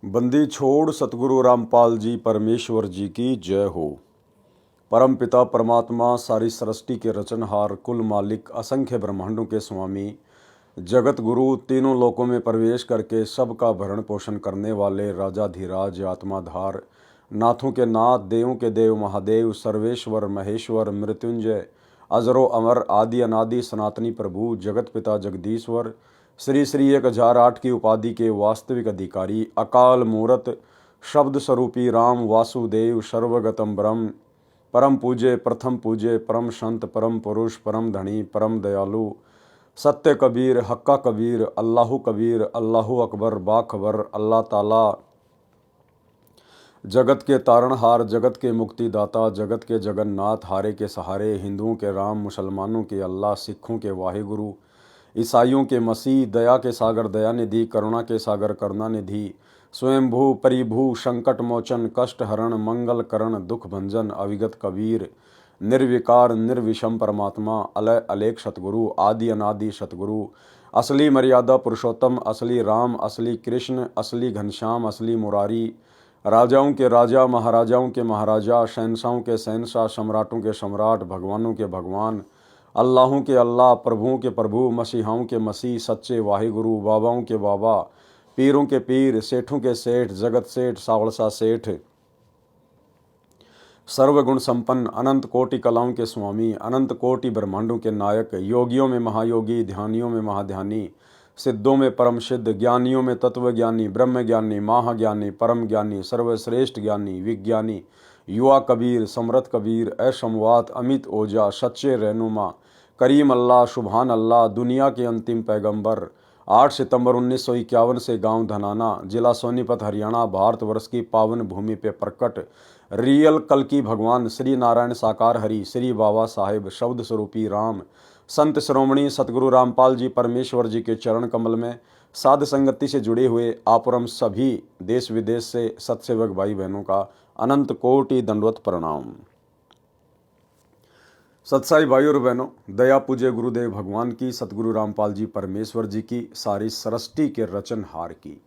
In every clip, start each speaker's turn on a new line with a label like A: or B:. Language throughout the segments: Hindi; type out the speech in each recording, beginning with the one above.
A: बंदी छोड़ सतगुरु रामपाल जी परमेश्वर जी की जय हो। परम पिता परमात्मा सारी सृष्टि के रचनहार कुल मालिक असंख्य ब्रह्मांडों के स्वामी जगत गुरु तीनों लोकों में प्रवेश करके सबका भरण पोषण करने वाले राजाधिराज आत्माधार नाथों के नाथ देवों के देव महादेव सर्वेश्वर महेश्वर मृत्युंजय अजरो अमर आदि अनादि सनातनी प्रभु जगत पिता जगदीश्वर श्री श्री 1008 की उपाधि के वास्तविक अधिकारी अकाल मूरत शब्द स्वरूपी राम वासुदेव सर्वगतम ब्रह्म परम पूज्य प्रथम पूज्य परम संत परम पुरुष परम धनी परम दयालु सत्य कबीर हक्का कबीर अल्लाहु अकबर बाखबर अल्लाह ताला जगत के तारणहार जगत के मुक्तिदाता जगत के जगन्नाथ हारे के सहारे हिंदुओं के राम मुसलमानों के अल्लाह सिखों के वाहिगुरु ईसाइयों के मसीह दया के सागर दयानिधि करुणा के सागर करुणानिधि स्वयंभू परिभू संकट मोचन कष्ट हरण मंगल करण दुख भंजन अविगत कबीर निर्विकार निर्विषम परमात्मा अलय अलेख सतगुरु आदि अनादि सतगुरु असली मर्यादा पुरुषोत्तम असली राम असली कृष्ण असली घनश्याम असली मुरारी राजाओं के राजा महाराजाओं के महाराजा शहंशाहों के शहंशाह सम्राटों के सम्राट भगवानों के भगवान अल्लाहों के अल्लाह प्रभुओं के प्रभु मसीहाओं के मसीह सच्चे वाहिगुरु बाबाओं के बाबा पीरों के पीर सेठों के सेठ जगत सेठ सावड़सा सेठ सर्वगुण संपन्न अनंत कोटि कलाओं के स्वामी अनंत कोटि ब्रह्मांडों के नायक योगियों में महायोगी ध्यानियों में महाध्यानी सिद्धों में परम सिद्ध ज्ञानियों में तत्वज्ञानी ब्रह्म ज्ञानी महाज्ञानी परम ज्ञानी सर्वश्रेष्ठ ज्ञानी विज्ञानी युवा कबीर समरथ कबीर असमवात अमित ओजा सच्चे रहनुमा करीम अल्लाह सुभान अल्लाह दुनिया के अंतिम पैगंबर 8 सितंबर 1951 से गांव धनाना जिला सोनीपत हरियाणा भारतवर्ष की पावन भूमि पे प्रकट रियल कल की भगवान श्री नारायण साकार हरि श्री बाबा साहेब शब्द स्वरूपी राम संत श्रोमणी सतगुरु रामपाल जी परमेश्वर जी के चरण कमल में साध संगति से जुड़े हुए आपरम सभी देश विदेश से सत्सेवक भाई बहनों का अनंत कोटि दंडवत प्रणाम। सत्साई भाई और बहनों, दया पूज्य गुरुदेव भगवान की सतगुरु रामपाल जी परमेश्वर जी की सारी सृष्टि के रचनहार की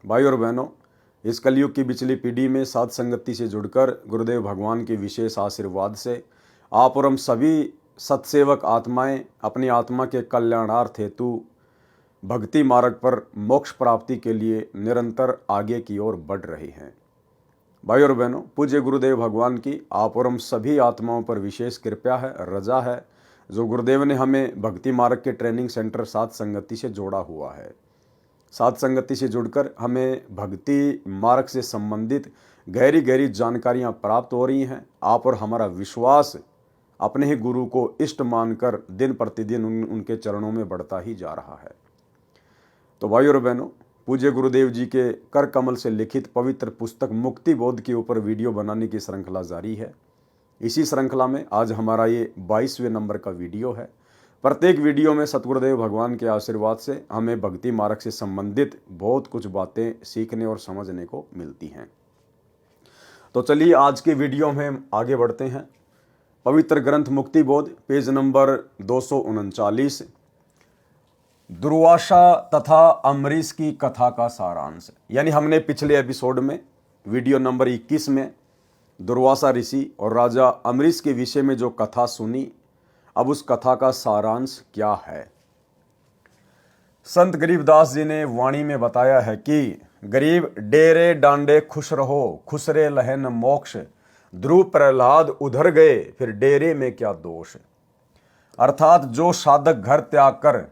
A: भाई और बहनों, इस कलयुग की बिचली पीढ़ी में साध संगति से जुड़कर गुरुदेव भगवान के विशेष आशीर्वाद से आप और हम सभी सत्सेवक आत्माएं अपनी आत्मा के कल्याणार्थ हेतु भक्ति मार्ग पर मोक्ष प्राप्ति के लिए निरंतर आगे की ओर बढ़ रही हैं। भाई और बहनों, पूज्य गुरुदेव भगवान की आप और हम सभी आत्माओं पर विशेष कृपा है रजा है जो गुरुदेव ने हमें भक्ति मार्ग के ट्रेनिंग सेंटर साध संगति से जोड़ा हुआ है। साध संगति से जुड़कर हमें भक्ति मार्ग से संबंधित गहरी गहरी जानकारियां प्राप्त हो रही हैं। आप और हमारा विश्वास अपने ही गुरु को इष्ट मानकर दिन प्रतिदिन उनके चरणों में बढ़ता ही जा रहा है। तो भाई और बहनों, पूज्य गुरुदेव जी के कर कमल से लिखित पवित्र पुस्तक मुक्ति बोध के ऊपर वीडियो बनाने की श्रृंखला जारी है। इसी श्रृंखला में आज हमारा ये 22वें नंबर का वीडियो है। प्रत्येक वीडियो में सतगुरुदेव भगवान के आशीर्वाद से हमें भक्ति मार्ग से संबंधित बहुत कुछ बातें सीखने और समझने को मिलती हैं। तो चलिए आज के वीडियो में हम आगे बढ़ते हैं। पवित्र ग्रंथ मुक्ति बोध पेज नंबर 239 दुर्वासा तथा अम्बरीश की कथा का सारांश। यानी हमने पिछले एपिसोड में वीडियो नंबर 21 में दुर्वासा ऋषि और राजा अम्बरीश के विषय में जो कथा सुनी, अब उस कथा का सारांश क्या है। संत गरीबदास जी ने वाणी में बताया है कि गरीब डेरे डांडे खुश रहो खुसरे लहन मोक्ष ध्रुव प्रहलाद उधर गए फिर डेरे में क्या दोष। अर्थात जो साधक घर त्याग कर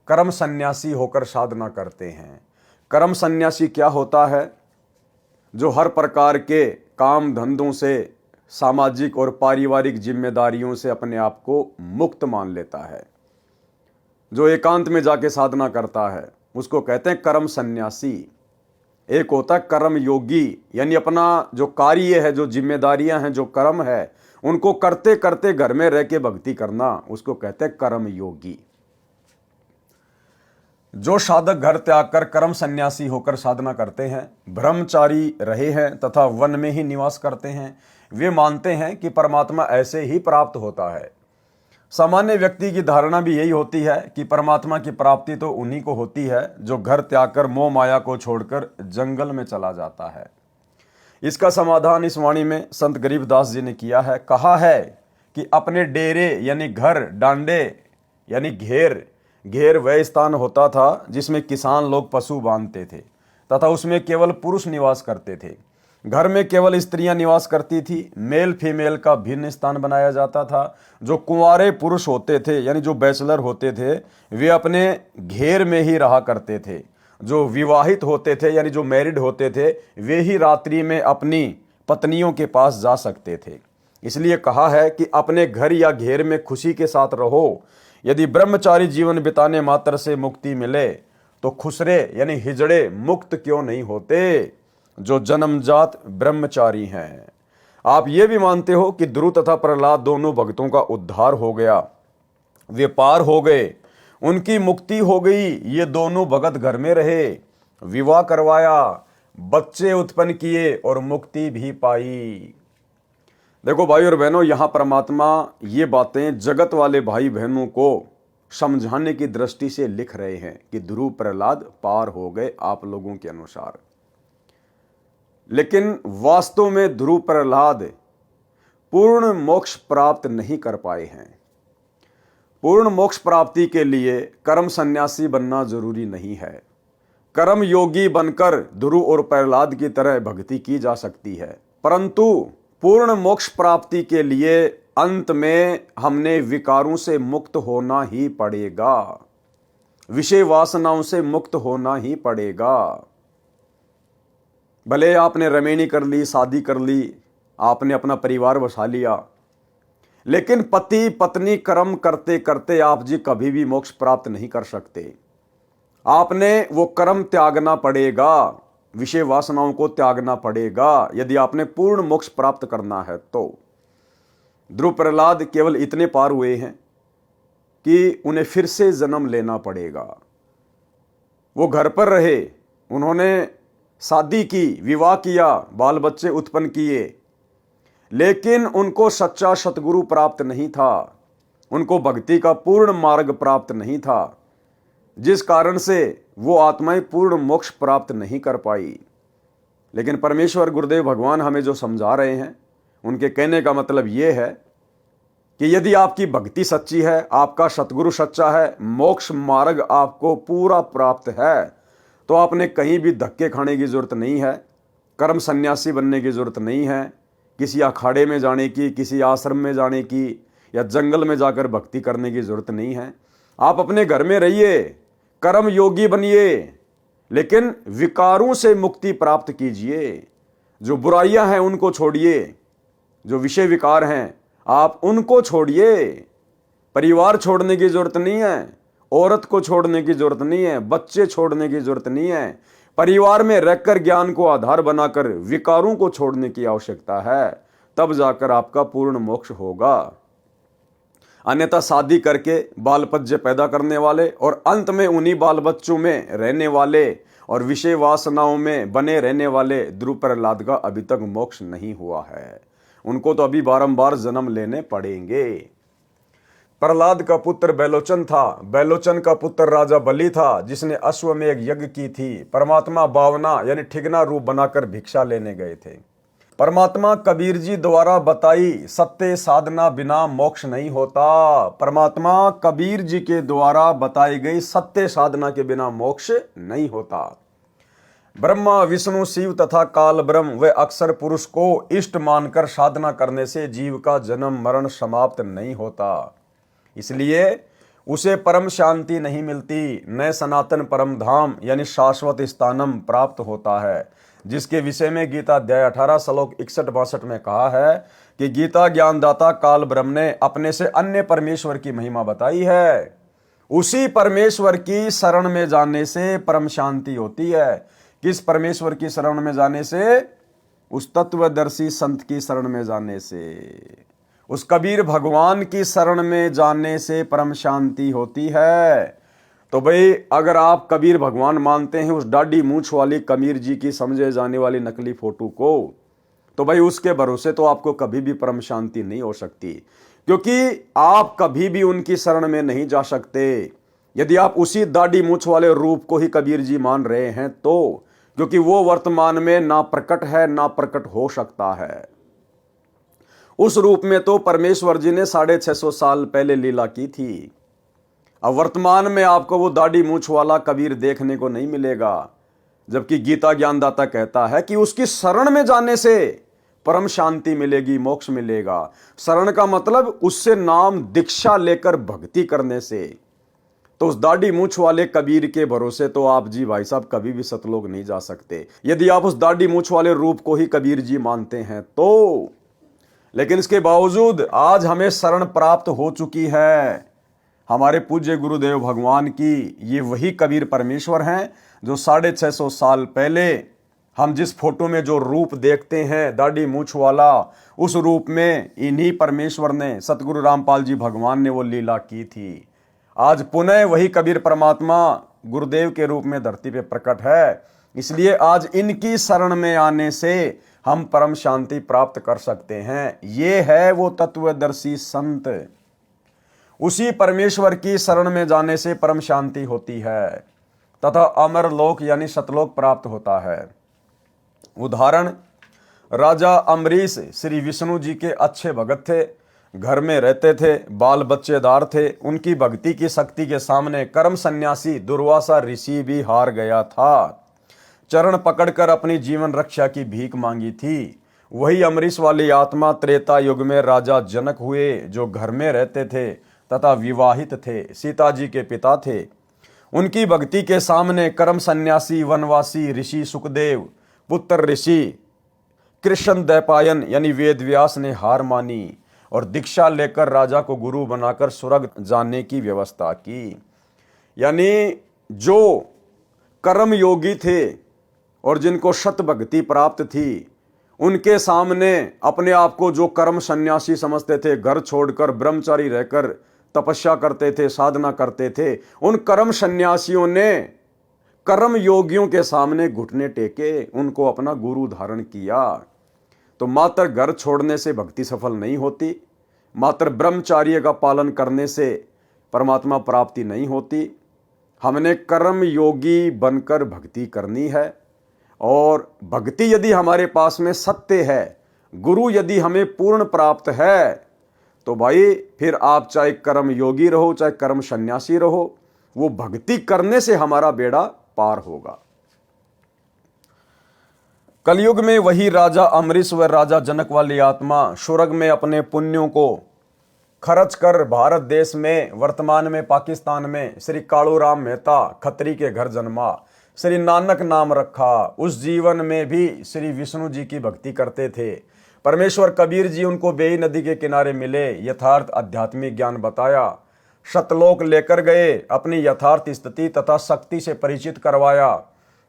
A: कर्म सन्यासी होकर साधना करते हैं। कर्म सन्यासी क्या होता है? जो हर प्रकार के काम धंधों से सामाजिक और पारिवारिक जिम्मेदारियों से अपने आप को मुक्त मान लेता है, जो एकांत में जाके साधना करता है, उसको कहते हैं कर्म सन्यासी। एक होता है कर्म योगी, यानी अपना जो कार्य है, जो जिम्मेदारियां हैं, जो कर्म है, उनको करते करते घर में रह के भक्ति करना, उसको कहते हैं कर्म योगी। जो साधक घर त्याग कर कर्म सन्यासी होकर साधना करते हैं, ब्रह्मचारी रहे हैं तथा वन में ही निवास करते हैं, वे मानते हैं कि परमात्मा ऐसे ही प्राप्त होता है। सामान्य व्यक्ति की धारणा भी यही होती है कि परमात्मा की प्राप्ति तो उन्हीं को होती है जो घर त्याग कर मोह माया को छोड़कर जंगल में चला जाता है। इसका समाधान इस वाणी में संत गरीबदास जी ने किया है। कहा है कि अपने डेरे यानी घर, डांडे यानी घेर, घेर वह स्थान होता था जिसमें किसान लोग पशु बांधते थे तथा उसमें केवल पुरुष निवास करते थे। घर में केवल स्त्रियां निवास करती थी। मेल फीमेल का भिन्न स्थान बनाया जाता था। जो कुंवारे पुरुष होते थे यानी जो बैचलर होते थे वे अपने घेर में ही रहा करते थे। जो विवाहित होते थे यानी जो मैरिड होते थे वे ही रात्रि में अपनी पत्नियों के पास जा सकते थे। इसलिए कहा है कि अपने घर या घेर में खुशी के साथ रहो। यदि ब्रह्मचारी जीवन बिताने मात्र से मुक्ति मिले तो खुसरे यानी हिजड़े मुक्त क्यों नहीं होते जो जन्मजात ब्रह्मचारी हैं। आप ये भी मानते हो कि ध्रुव तथा प्रहलाद दोनों भक्तों का उद्धार हो गया, वे पार हो गए, उनकी मुक्ति हो गई। ये दोनों भगत घर में रहे, विवाह करवाया, बच्चे उत्पन्न किए और मुक्ति भी पाई। देखो भाई और बहनों, यहां परमात्मा ये बातें जगत वाले भाई बहनों को समझाने की दृष्टि से लिख रहे हैं कि ध्रुव प्रहलाद पार हो गए आप लोगों के अनुसार। लेकिन वास्तव में ध्रुव प्रहलाद पूर्ण मोक्ष प्राप्त नहीं कर पाए हैं। पूर्ण मोक्ष प्राप्ति के लिए कर्म सन्यासी बनना जरूरी नहीं है। कर्म योगी बनकर ध्रुव और प्रहलाद की तरह भक्ति की जा सकती है, परंतु पूर्ण मोक्ष प्राप्ति के लिए अंत में हमने विकारों से मुक्त होना ही पड़ेगा, विषय वासनाओं से मुक्त होना ही पड़ेगा। भले आपने रमेणी कर ली, शादी कर ली, आपने अपना परिवार बसा लिया, लेकिन पति पत्नी कर्म करते करते आप जी कभी भी मोक्ष प्राप्त नहीं कर सकते। आपने वो कर्म त्यागना पड़ेगा, विषय वासनाओं को त्यागना पड़ेगा यदि आपने पूर्ण मोक्ष प्राप्त करना है तो। ध्रुव प्रहलाद केवल इतने पार हुए हैं कि उन्हें फिर से जन्म लेना पड़ेगा। वो घर पर रहे, उन्होंने शादी की, विवाह किया, बाल बच्चे उत्पन्न किए, लेकिन उनको सच्चा सतगुरु प्राप्त नहीं था, उनको भक्ति का पूर्ण मार्ग प्राप्त नहीं था, जिस कारण से वो आत्माएं पूर्ण मोक्ष प्राप्त नहीं कर पाई। लेकिन परमेश्वर गुरुदेव भगवान हमें जो समझा रहे हैं, उनके कहने का मतलब ये है कि यदि आपकी भक्ति सच्ची है, आपका सतगुरु सच्चा है, मोक्ष मार्ग आपको पूरा प्राप्त है, तो आपने कहीं भी धक्के खाने की जरूरत नहीं है, कर्म सन्यासी बनने की जरूरत नहीं है, किसी अखाड़े में जाने की, किसी आश्रम में जाने की या जंगल में जाकर भक्ति करने की जरूरत नहीं है। आप अपने घर में रहिए, कर्म योगी बनिए, लेकिन विकारों से मुक्ति प्राप्त कीजिए। जो बुराइयां हैं उनको छोड़िए, जो विषय विकार हैं आप उनको छोड़िए। परिवार छोड़ने की जरूरत नहीं है, औरत को छोड़ने की जरूरत नहीं है, बच्चे छोड़ने की जरूरत नहीं है। परिवार में रहकर ज्ञान को आधार बनाकर विकारों को छोड़ने की आवश्यकता है, तब जाकर आपका पूर्ण मोक्ष होगा। अन्यथा शादी करके बाल बच्चे पैदा करने वाले और अंत में उन्हीं बाल बच्चों में रहने वाले और विषय वासनाओं में बने रहने वाले ध्रुव प्रहलाद का अभी तक मोक्ष नहीं हुआ है। उनको तो अभी बारंबार जन्म लेने पड़ेंगे। प्रहलाद का पुत्र बैलोचन था, बैलोचन का पुत्र राजा बलि था, जिसने अश्वमेध यज्ञ की थी। परमात्मा बावना यानी ठिगना रूप बनाकर भिक्षा लेने गए थे। परमात्मा कबीर जी द्वारा बताई सत्य साधना बिना मोक्ष नहीं होता। परमात्मा कबीर जी के द्वारा बताई गई सत्य साधना के बिना मोक्ष नहीं होता। ब्रह्मा विष्णु शिव तथा काल ब्रह्म व अक्षर पुरुष को इष्ट मानकर साधना करने से जीव का जन्म मरण समाप्त नहीं होता। इसलिए उसे परम शांति नहीं मिलती, न सनातन परम धाम यानी शाश्वत स्थानम प्राप्त होता है, जिसके विषय में गीता अध्याय 18 श्लोक 61-62 में कहा है कि गीता ज्ञानदाता काल ब्रह्म ने अपने से अन्य परमेश्वर की महिमा बताई है। उसी परमेश्वर की शरण में जाने से परम शांति होती है। किस परमेश्वर की शरण में जाने से? उस तत्वदर्शी संत की शरण में जाने से, उस कबीर भगवान की शरण में जाने से परम शांति होती है। तो भाई अगर आप कबीर भगवान मानते हैं उस डाढ़ी मूंछ वाली कबीर जी की समझे जाने वाली नकली फोटो को, तो भाई उसके भरोसे तो आपको कभी भी परम शांति नहीं हो सकती। क्योंकि आप कभी भी उनकी शरण में नहीं जा सकते यदि आप उसी दाढ़ी मूछ वाले रूप को ही कबीर जी मान रहे हैं तो, क्योंकि वो वर्तमान में ना प्रकट है ना प्रकट हो सकता है। उस रूप में तो परमेश्वर जी ने 650 साल पहले लीला की थी। अब वर्तमान में आपको वो दाढ़ी मूछ वाला कबीर देखने को नहीं मिलेगा, जबकि गीता ज्ञानदाता कहता है कि उसकी शरण में जाने से परम शांति मिलेगी, मोक्ष मिलेगा। शरण का मतलब उससे नाम दीक्षा लेकर भक्ति करने से। तो उस दाढ़ी मूछ वाले कबीर के भरोसे तो आप जी भाई साहब कभी भी सतलोक नहीं जा सकते यदि आप उस दाढ़ी मूछ वाले रूप को ही कबीर जी मानते हैं तो। लेकिन इसके बावजूद आज हमें शरण प्राप्त हो चुकी है हमारे पूज्य गुरुदेव भगवान की। ये वही कबीर परमेश्वर हैं जो 650 साल पहले हम जिस फोटो में जो रूप देखते हैं दाढ़ी मूछ वाला, उस रूप में इन्हीं परमेश्वर ने, सतगुरु रामपाल जी भगवान ने वो लीला की थी। आज पुनः वही कबीर परमात्मा गुरुदेव के रूप में धरती पे प्रकट है। इसलिए आज इनकी शरण में आने से हम परम शांति प्राप्त कर सकते हैं। ये है वो तत्वदर्शी संत। उसी परमेश्वर की शरण में जाने से परम शांति होती है तथा अमर लोक यानी सतलोक प्राप्त होता है। उदाहरण, राजा अम्बरीश श्री विष्णु जी के अच्छे भगत थे, घर में रहते थे, बाल बच्चेदार थे। उनकी भक्ति की शक्ति के सामने कर्म सन्यासी दुर्वासा ऋषि भी हार गया था। चरण पकड़कर अपनी जीवन रक्षा की भीख मांगी थी। वही अम्बरीश वाली आत्मा त्रेता युग में राजा जनक हुए, जो घर में रहते थे तथा विवाहित थे, सीता जी के पिता थे। उनकी भक्ति के सामने कर्म सन्यासी वनवासी ऋषि सुखदेव, पुत्र ऋषि कृष्ण दैपायन यानी वेद व्यास ने हार मानी और दीक्षा लेकर राजा को गुरु बनाकर स्वर्ग जाने की व्यवस्था की। यानी जो कर्म योगी थे और जिनको शत भक्ति प्राप्त थी, उनके सामने अपने आप को जो कर्म सन्यासी समझते थे, घर छोड़कर ब्रह्मचारी रहकर तपस्या करते थे, साधना करते थे, उन कर्म सन्यासियों ने कर्म योगियों के सामने घुटने टेके, उनको अपना गुरु धारण किया। तो मात्र घर छोड़ने से भक्ति सफल नहीं होती, मात्र ब्रह्मचार्य का पालन करने से परमात्मा प्राप्ति नहीं होती। हमने कर्म योगी बनकर भक्ति करनी है। और भक्ति यदि हमारे पास में सत्य है, गुरु यदि हमें पूर्ण प्राप्त है, तो भाई फिर आप चाहे कर्म योगी रहो चाहे कर्म सन्यासी रहो, वो भक्ति करने से हमारा बेड़ा पार होगा। कलयुग में वही राजा अम्बरीश व राजा जनक वाली आत्मा स्वर्ग में अपने पुण्यों को खर्च कर भारत देश में, वर्तमान में पाकिस्तान में श्री कालूराम मेहता खत्री के घर जन्मा, श्री नानक नाम रखा। उस जीवन में भी श्री विष्णु जी की भक्ति करते थे। परमेश्वर कबीर जी उनको बेई नदी के किनारे मिले, यथार्थ आध्यात्मिक ज्ञान बताया, सतलोक लेकर गए, अपनी यथार्थ स्थिति तथा शक्ति से परिचित करवाया,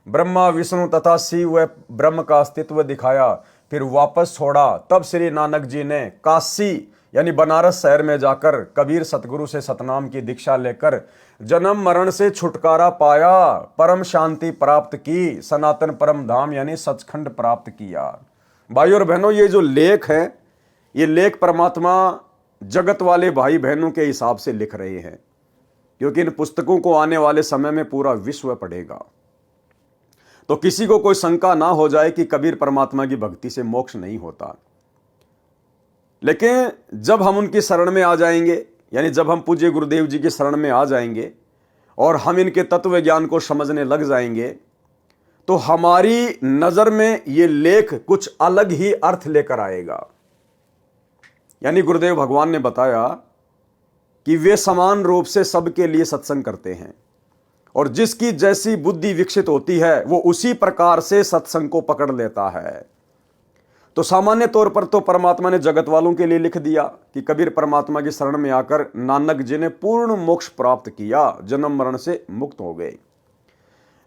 A: ब्रह्मा विष्णु तथा शिव व ब्रह्म का अस्तित्व दिखाया, फिर वापस छोड़ा। तब श्री नानक जी ने काशी यानी बनारस शहर में जाकर कबीर सतगुरु से सतनाम की दीक्षा लेकर जन्म मरण से छुटकारा पाया, परम शांति प्राप्त की, सनातन परम धाम यानी सचखंड प्राप्त किया। भाई और बहनों, ये जो लेख है, ये लेख परमात्मा जगत वाले भाई बहनों के हिसाब से लिख रहे हैं, क्योंकि इन पुस्तकों को आने वाले समय में पूरा विश्व पढ़ेगा। तो किसी को कोई शंका ना हो जाए कि कबीर परमात्मा की भक्ति से मोक्ष नहीं होता। लेकिन जब हम उनकी शरण में आ जाएंगे, यानी जब हम पूज्य गुरुदेव जी की शरण में आ जाएंगे और हम इनके तत्व ज्ञान को समझने लग जाएंगे, तो हमारी नजर में ये लेख कुछ अलग ही अर्थ लेकर आएगा। यानी गुरुदेव भगवान ने बताया कि वे समान रूप से सबके लिए सत्संग करते हैं और जिसकी जैसी बुद्धि विकसित होती है वो उसी प्रकार से सत्संग को पकड़ लेता है। तो सामान्य तौर पर तो परमात्मा ने जगत वालों के लिए लिख दिया कि कबीर परमात्मा की शरण में आकर नानक जी ने पूर्ण मोक्ष प्राप्त किया, जन्म मरण से मुक्त हो गए।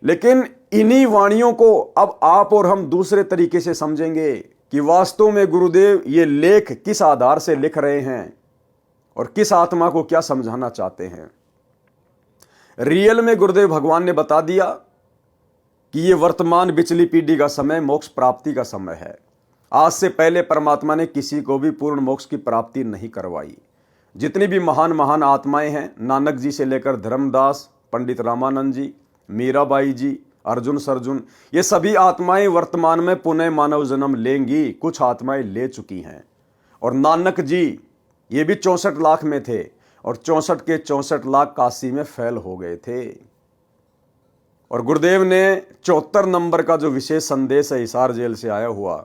A: लेकिन इन्हीं वाणियों को अब आप और हम दूसरे तरीके से समझेंगे कि वास्तव में गुरुदेव ये लेख किस आधार से लिख रहे हैं और किस आत्मा को क्या समझाना चाहते हैं। रियल में गुरुदेव भगवान ने बता दिया कि ये वर्तमान बिचली पीढ़ी का समय मोक्ष प्राप्ति का समय है। आज से पहले परमात्मा ने किसी को भी पूर्ण मोक्ष की प्राप्ति नहीं करवाई। जितनी भी महान महान आत्माएं हैं, नानक जी से लेकर धर्मदास, पंडित रामानंद जी, मीराबाई जी, अर्जुन सरजुन, ये सभी आत्माएं वर्तमान में पुनः मानव जन्म लेंगी। कुछ आत्माएं ले चुकी हैं। और नानक जी ये भी 64 लाख में थे और 64 के 64 लाख काशी में फैल हो गए थे। और गुरुदेव ने 74 नंबर का जो विशेष संदेश है हिसार जेल से आया हुआ,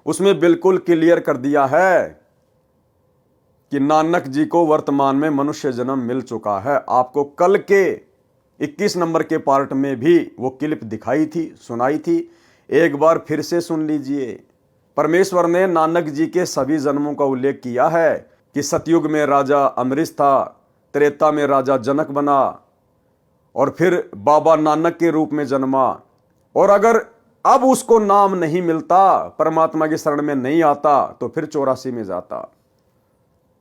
A: उसमें बिल्कुल क्लियर कर दिया है कि नानक जी को वर्तमान में मनुष्य जन्म मिल चुका है। आपको कल के 21 नंबर के पार्ट में भी वो क्लिप दिखाई थी, सुनाई थी, एक बार फिर से सुन लीजिए। परमेश्वर ने नानक जी के सभी जन्मों का उल्लेख किया है कि सतयुग में राजा अमरीश था, त्रेता में राजा जनक बना और फिर बाबा नानक के रूप में जन्मा। और अगर अब उसको नाम नहीं मिलता, परमात्मा की शरण में नहीं आता, तो फिर 84 में जाता।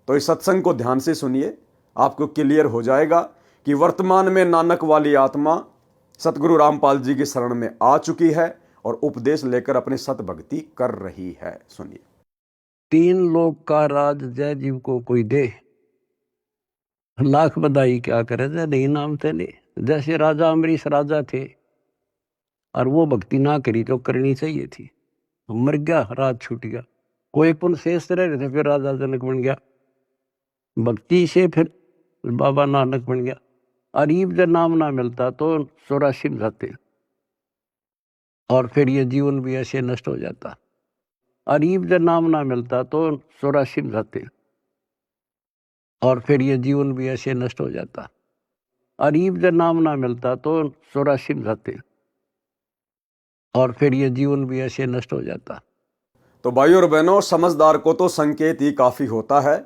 A: तो इस सत्संग को ध्यान से सुनिए, आपको क्लियर हो जाएगा कि वर्तमान में नानक वाली आत्मा सतगुरु रामपाल जी की शरण में आ चुकी है और उपदेश लेकर अपनी सत भक्ति कर रही है। सुनिए।
B: 3 लोक का राज जय जीव को कोई दे, लाख बधाई क्या करे जय नहीं नाम थे नहीं। जैसे राजा अमरीश राजा थे और वो भक्ति ना करी तो करनी चाहिए थी, मर गया, राज छूट गया। कोई पुण्य शेष रह रहे थे, फिर राजा जनक बन गया, भक्ति से फिर बाबा नानक बन गया। अरीब जब नाम ना मिलता तो 84 में जाते और फिर ये जीवन भी ऐसे नष्ट हो जाता। अरीब जब नाम ना मिलता तो 84 में जाते और फिर ये जीवन भी ऐसे नष्ट हो जाता। अरीब जब नाम ना मिलता तो 84 में जाते और फिर ये जीवन भी ऐसे नष्ट हो जाता।
A: तो भाइयों और बहनों, समझदार को तो संकेत ही काफी होता है।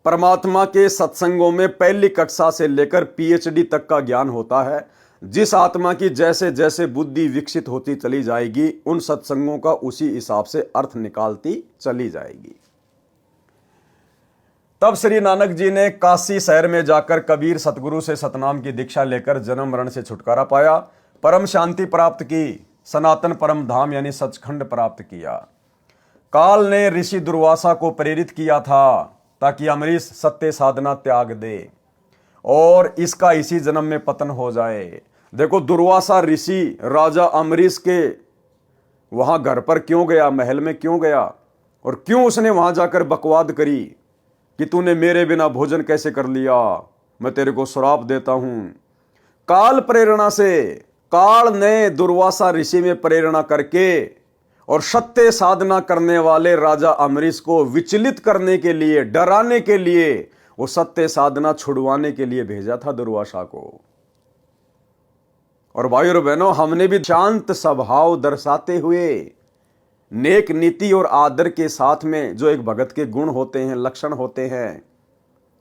A: परमात्मा के सत्संगों में पहली कक्षा से लेकर पीएचडी तक का ज्ञान होता है। जिस आत्मा की जैसे जैसे बुद्धि विकसित होती चली जाएगी, उन सत्संगों का उसी हिसाब से अर्थ निकालती चली जाएगी। तब श्री नानक जी ने काशी शहर में जाकर कबीर सतगुरु से सतनाम की दीक्षा लेकर जन्म मरण से छुटकारा पाया, परम शांति प्राप्त की, सनातन परम धाम यानी सचखंड प्राप्त किया। काल ने ऋषि दुर्वासा को प्रेरित किया था ताकि अमरीश सत्य साधना त्याग दे और इसका इसी जन्म में पतन हो जाए। देखो, दुर्वासा ऋषि राजा अमरीश के वहां घर पर क्यों गया, महल में क्यों गया और क्यों उसने वहां जाकर बकवाद करी कि तूने मेरे बिना भोजन कैसे कर लिया, मैं तेरे को श्राप देता हूं। काल प्रेरणा से, काल ने दुर्वासा ऋषि में प्रेरणा करके और सत्य साधना करने वाले राजा अमरीश को विचलित करने के लिए, डराने के लिए, वो सत्य साधना छुड़वाने के लिए भेजा था दुर्वासा को। और भाइयों और बहनों, हमने भी शांत स्वभाव दर्शाते हुए, नेक नीति और आदर के साथ में जो एक भगत के गुण होते हैं, लक्षण होते हैं,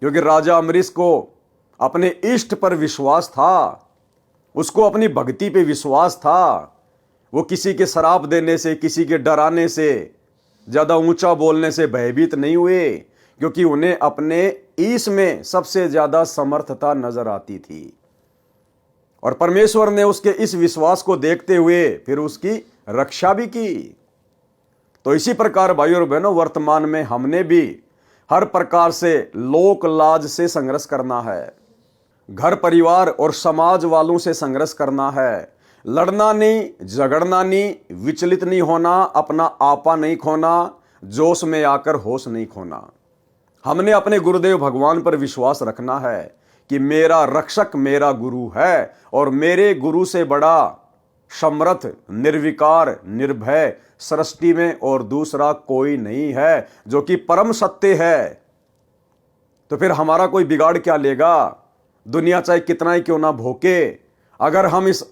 A: क्योंकि राजा अमरीश को अपने इष्ट पर विश्वास था, उसको अपनी भक्ति पे विश्वास था। वो किसी के शराप देने से, किसी के डराने से, ज्यादा ऊंचा बोलने से भयभीत नहीं हुए, क्योंकि उन्हें अपने ईश में सबसे ज्यादा समर्थता नजर आती थी। और परमेश्वर ने उसके इस विश्वास को देखते हुए फिर उसकी रक्षा भी की। तो इसी प्रकार भाइयों और बहनों, वर्तमान में हमने भी हर प्रकार से लोक लाज से संघर्ष करना है, घर परिवार और समाज वालों से संघर्ष करना है। लड़ना नहीं, झगड़ना नहीं, विचलित नहीं होना, अपना आपा नहीं खोना, जोश में आकर होश नहीं खोना। हमने अपने गुरुदेव भगवान पर विश्वास रखना है कि मेरा रक्षक मेरा गुरु है और मेरे गुरु से बड़ा समर्थ, निर्विकार, निर्भय सृष्टि में और दूसरा कोई नहीं है, जो कि परम सत्य है। तो फिर हमारा कोई बिगाड़ क्या लेगा? दुनिया चाहे कितना ही क्यों ना भोके, अगर हम इस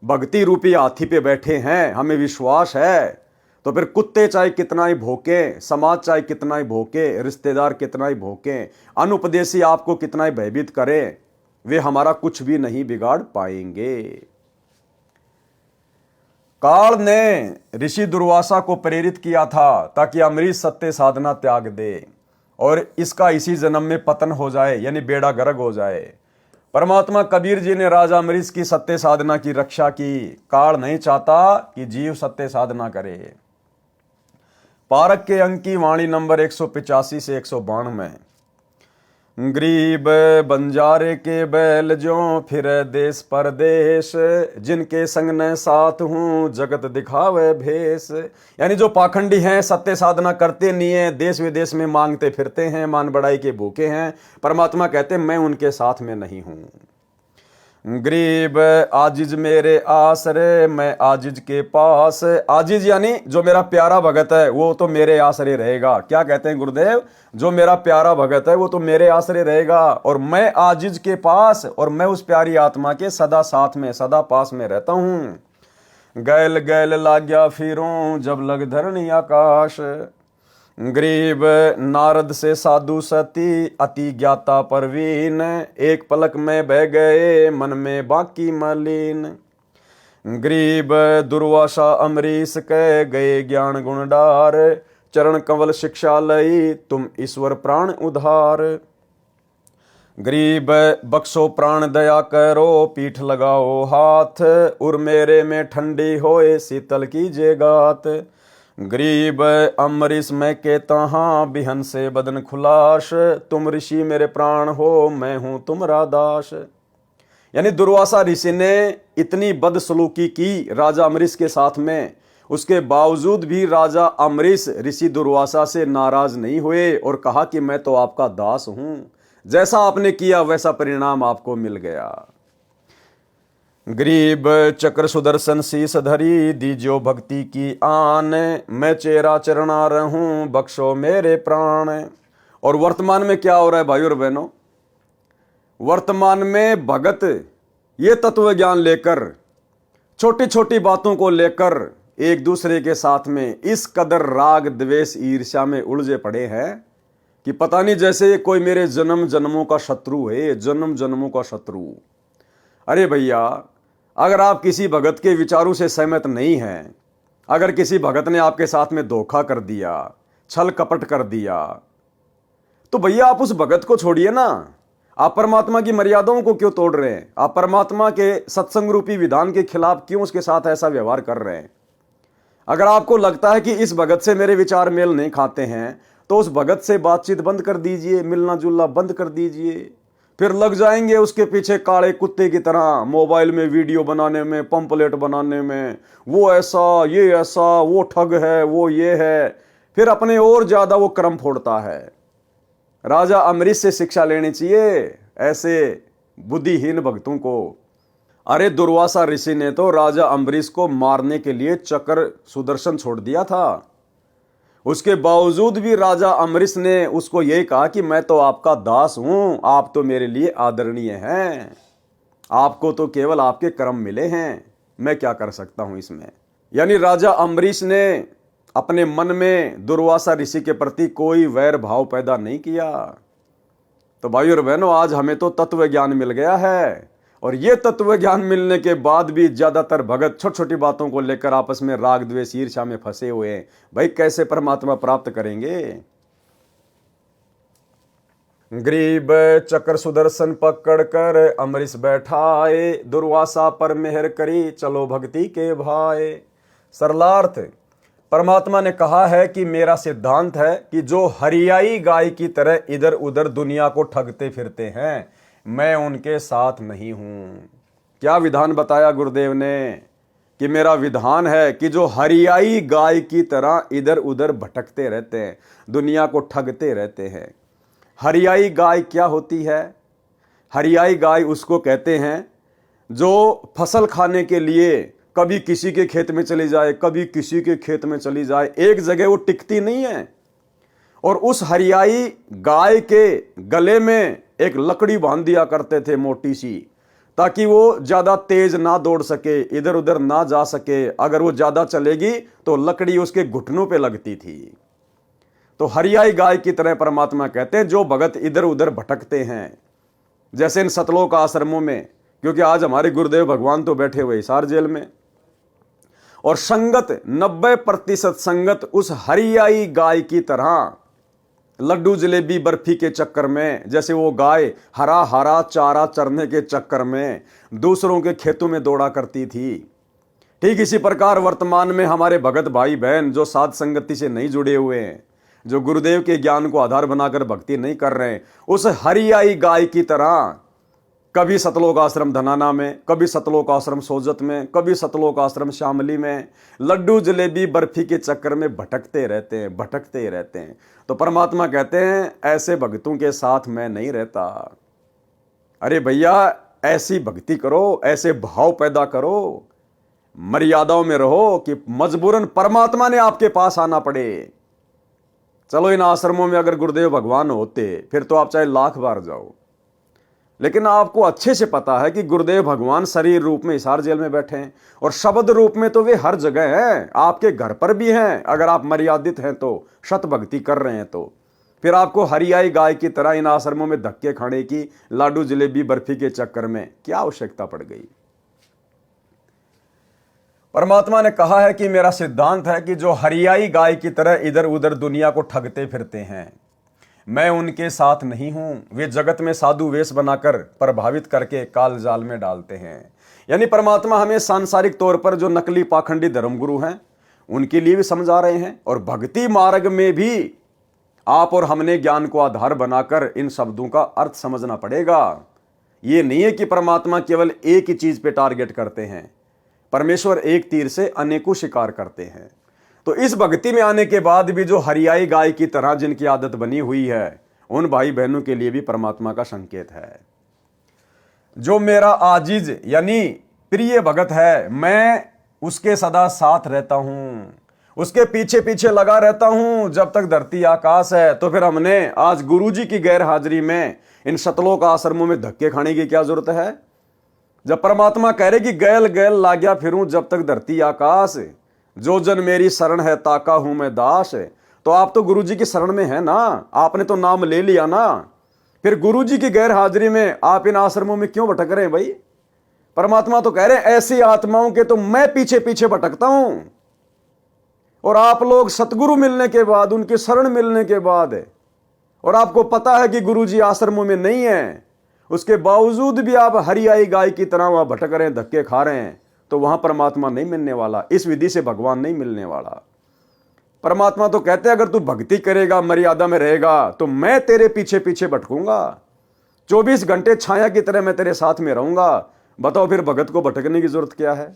A: भक्ति रूपी हाथी पे बैठे हैं, हमें विश्वास है, तो फिर कुत्ते चाहे कितना ही भौंके, समाज चाहे कितना ही भौंके, रिश्तेदार कितना ही भौंके, अनुपदेशी आपको कितना ही भयभीत करें, वे हमारा कुछ भी नहीं बिगाड़ पाएंगे। काल ने ऋषि दुर्वासा को प्रेरित किया था ताकि अमरीश सत्य साधना त्याग दे और इसका इसी जन्म में पतन हो जाए, यानी बेड़ा गर्क हो जाए। परमात्मा कबीर जी ने राजा अमरीश की सत्य साधना की रक्षा की। काल नहीं चाहता कि जीव सत्य साधना करे। पारक के अंक की वाणी नंबर 185 से 192 में गरीब बंजारे के बैल ज्यों फिरे देश परदेश, जिनके संग न साथ हूँ जगत दिखावे भेष। यानी जो पाखंडी हैं, सत्य साधना करते नहीं है, देश विदेश में मांगते फिरते हैं, मान बढ़ाई के भूखे हैं, परमात्मा कहते मैं उनके साथ में नहीं हूँ। गरीब आजिज मेरे आसरे, मैं आजिज के पास। आजिज यानी जो मेरा प्यारा भगत है वो तो मेरे आसरे रहेगा। क्या कहते हैं गुरुदेव? जो मेरा प्यारा भगत है वो तो मेरे आसरे रहेगा, और मैं आजिज के पास, और मैं उस प्यारी आत्मा के सदा साथ में, सदा पास में रहता हूं। गैल गैल लाग्या फिरूं जब लग धरणी आकाश। गरीब नारद से साधु सती, अति ज्ञाता परवीन, एक पलक में बह गए मन में बाकी मलिन। गरीब दुर्वासा अमरीश कह गए ज्ञान गुण डार, चरण कंवल शिक्षा लई तुम ईश्वर प्राण उधार। गरीब बख्शो प्राण दया करो, पीठ लगाओ हाथ, उर मेरे में ठंडी होए शीतल कीजिए गात। गरीब अमरीश मैं कहता हाँ बिहन से बदन खुलाश, तुम ऋषि मेरे प्राण हो मैं हूं तुम्हारा दास। यानी दुर्वासा ऋषि ने इतनी बदसलूकी की राजा अमरीश के साथ में, उसके बावजूद भी राजा अमरीश ऋषि दुर्वासा से नाराज नहीं हुए और कहा कि मैं तो आपका दास हूं, जैसा आपने किया वैसा परिणाम आपको मिल गया। गरीब चक्र सुदर्शन शीस धरी, दीजो भक्ति की आन, मैं चेरा चरणा रहूं बख्शो मेरे प्राण। और वर्तमान में क्या हो रहा है भाई और बहनों? वर्तमान में भगत ये तत्व ज्ञान लेकर, छोटी छोटी बातों को लेकर एक दूसरे के साथ में इस कदर राग द्वेष ईर्ष्या में उलझे पड़े हैं कि पता नहीं जैसे कोई मेरे जन्म जन्मों का शत्रु है, जन्म जन्मों का शत्रु। अरे भैया, अगर आप किसी भगत के विचारों से सहमत नहीं हैं, अगर किसी भगत ने आपके साथ में धोखा कर दिया, छल कपट कर दिया, तो भैया आप उस भगत को छोड़िए ना। आप परमात्मा की मर्यादाओं को क्यों तोड़ रहे हैं? आप परमात्मा के सत्संग रूपी विधान के खिलाफ क्यों उसके साथ ऐसा व्यवहार कर रहे हैं? अगर आपको लगता है कि इस भगत से मेरे विचार मेल नहीं खाते हैं, तो उस भगत से बातचीत बंद कर दीजिए, मिलना जुलना बंद कर दीजिए। फिर लग जाएंगे उसके पीछे काले कुत्ते की तरह मोबाइल में वीडियो बनाने में, पंपलेट बनाने में, वो ऐसा ये ऐसा, वो ठग है, वो ये है, फिर अपने और ज्यादा वो क्रम फोड़ता है। राजा अमरीश से शिक्षा लेनी चाहिए ऐसे बुद्धिहीन भक्तों को। अरे दुर्वासा ऋषि ने तो राजा अम्बरीश को मारने के लिए चक्र सुदर्शन छोड़ दिया था, उसके बावजूद भी राजा अमरीश ने उसको यही कहा कि मैं तो आपका दास हूं, आप तो मेरे लिए आदरणीय हैं, आपको तो केवल आपके कर्म मिले हैं, मैं क्या कर सकता हूं इसमें। यानी राजा अम्बरीश ने अपने मन में दुर्वासा ऋषि के प्रति कोई वैर भाव पैदा नहीं किया। तो भाई और बहनों, आज हमें तो तत्व ज्ञान मिल गया है, और ये तत्व ज्ञान मिलने के बाद भी ज्यादातर भगत छोटी छोटी बातों को लेकर आपस में राग द्वेष ईर्ष्या में फंसे हुए हैं। भाई कैसे परमात्मा प्राप्त करेंगे? गरीब चक्र सुदर्शन पकड़ कर अमरीश बैठाए, दुर्वासा पर मेहर करी चलो भक्ति के भाई। सरलार्थ, परमात्मा ने कहा है कि मेरा सिद्धांत है कि जो हरियाई गाय की तरह इधर उधर दुनिया को ठगते फिरते हैं, मैं उनके साथ नहीं हूं। क्या विधान बताया गुरुदेव ने? कि मेरा विधान है कि जो हरियाई गाय की तरह इधर उधर भटकते रहते हैं, दुनिया को ठगते रहते हैं। हरियाई गाय क्या होती है? हरियाई गाय उसको कहते हैं जो फसल खाने के लिए कभी किसी के खेत में चली जाए, कभी किसी के खेत में चली जाए, एक जगह वो टिकती नहीं है। और उस हरियाई गाय के गले में एक लकड़ी बांध दिया करते थे मोटी सी, ताकि वो ज्यादा तेज ना दौड़ सके, इधर उधर ना जा सके। अगर वो ज्यादा चलेगी तो लकड़ी उसके घुटनों पे लगती थी। तो हरियाई गाय की तरह परमात्मा कहते हैं जो भगत इधर उधर भटकते हैं, जैसे इन सतलोक आश्रमों में, क्योंकि आज हमारे गुरुदेव भगवान तो बैठे हुए हिसार जेल में, और संगत 90% संगत उस हरियाई गाय की तरह लड्डू जलेबी बर्फी के चक्कर में, जैसे वो गाय हरा हरा चारा चरने के चक्कर में दूसरों के खेतों में दौड़ा करती थी, ठीक इसी प्रकार वर्तमान में हमारे भगत भाई बहन जो साध संगति से नहीं जुड़े हुए हैं, जो गुरुदेव के ज्ञान को आधार बनाकर भक्ति नहीं कर रहे हैं, उस हरियाई गाय की तरह कभी सतलोक आश्रम धनाना में, कभी सतलोक आश्रम सोजत में, कभी सतलोक आश्रम शामली में लड्डू जलेबी बर्फी के चक्कर में भटकते रहते हैं। तो परमात्मा कहते हैं ऐसे भक्तों के साथ मैं नहीं रहता। अरे भैया, ऐसी भक्ति करो, ऐसे भाव पैदा करो, मर्यादाओं में रहो कि मजबूरन परमात्मा ने आपके पास आना पड़े। चलो इन आश्रमों में अगर गुरुदेव भगवान होते फिर तो आप चाहे लाख बार जाओ, लेकिन आपको अच्छे से पता है कि गुरुदेव भगवान शरीर रूप में हिसार जेल में बैठे हैं और शब्द रूप में तो वे हर जगह हैं, आपके घर पर भी हैं। अगर आप मर्यादित हैं तो, शत भक्ति कर रहे हैं तो फिर आपको हरियाई गाय की तरह इन आश्रमों में धक्के खाने की, लाडू जलेबी बर्फी के चक्कर में क्या आवश्यकता पड़ गई। परमात्मा ने कहा है कि मेरा सिद्धांत है कि जो हरियाई गाय की तरह इधर उधर दुनिया को ठगते फिरते हैं, मैं उनके साथ नहीं हूं। वे जगत में साधु वेश बनाकर प्रभावित करके काल जाल में डालते हैं। यानी परमात्मा हमें सांसारिक तौर पर जो नकली पाखंडी धर्मगुरु हैं उनके लिए भी समझा रहे हैं, और भक्ति मार्ग में भी आप और हमने ज्ञान को आधार बनाकर इन शब्दों का अर्थ समझना पड़ेगा। ये नहीं है कि परमात्मा केवल एक ही चीज पे टारगेट करते हैं, परमेश्वर एक तीर से अनेकों शिकार करते हैं। तो इस भक्ति में आने के बाद भी जो हरियाई गाय की तरह जिनकी आदत बनी हुई है, उन भाई बहनों के लिए भी परमात्मा का संकेत है। जो मेरा आजीज यानी प्रिय भगत है, मैं उसके सदा साथ रहता हूं, उसके पीछे पीछे लगा रहता हूं जब तक धरती आकाश है। तो फिर हमने आज गुरुजी की गैर हाजिरी में इन सतलोक आश्रमों में धक्के खाने की क्या जरूरत है, जब परमात्मा कह रहे कि गैल गैल लाग्या फिरूं जब तक धरती आकाश, जो जन मेरी शरण है ताका हूं मैं दास। तो आप तो गुरुजी की शरण में है ना, आपने तो नाम ले लिया ना, फिर गुरुजी की गैर हाजिरी में आप इन आश्रमों में क्यों भटक रहे हैं भाई। परमात्मा तो कह रहे हैं ऐसी आत्माओं के तो मैं पीछे पीछे भटकता हूं, और आप लोग सतगुरु मिलने के बाद, उनकी शरण मिलने के बाद, और आपको पता है कि गुरुजी आश्रमों में नहीं है, उसके बावजूद भी आप हरियाई गाय की तरह वहां भटक रहे हैं, धक्के खा रहे हैं, तो वहां परमात्मा नहीं मिलने वाला, इस विधि से भगवान नहीं मिलने वाला। परमात्मा तो कहते हैं अगर तू भक्ति करेगा, मर्यादा में रहेगा, तो मैं तेरे पीछे पीछे भटकूंगा, 24 घंटे छाया की तरह मैं तेरे साथ में रहूंगा। बताओ फिर भगत को भटकने की जरूरत क्या है।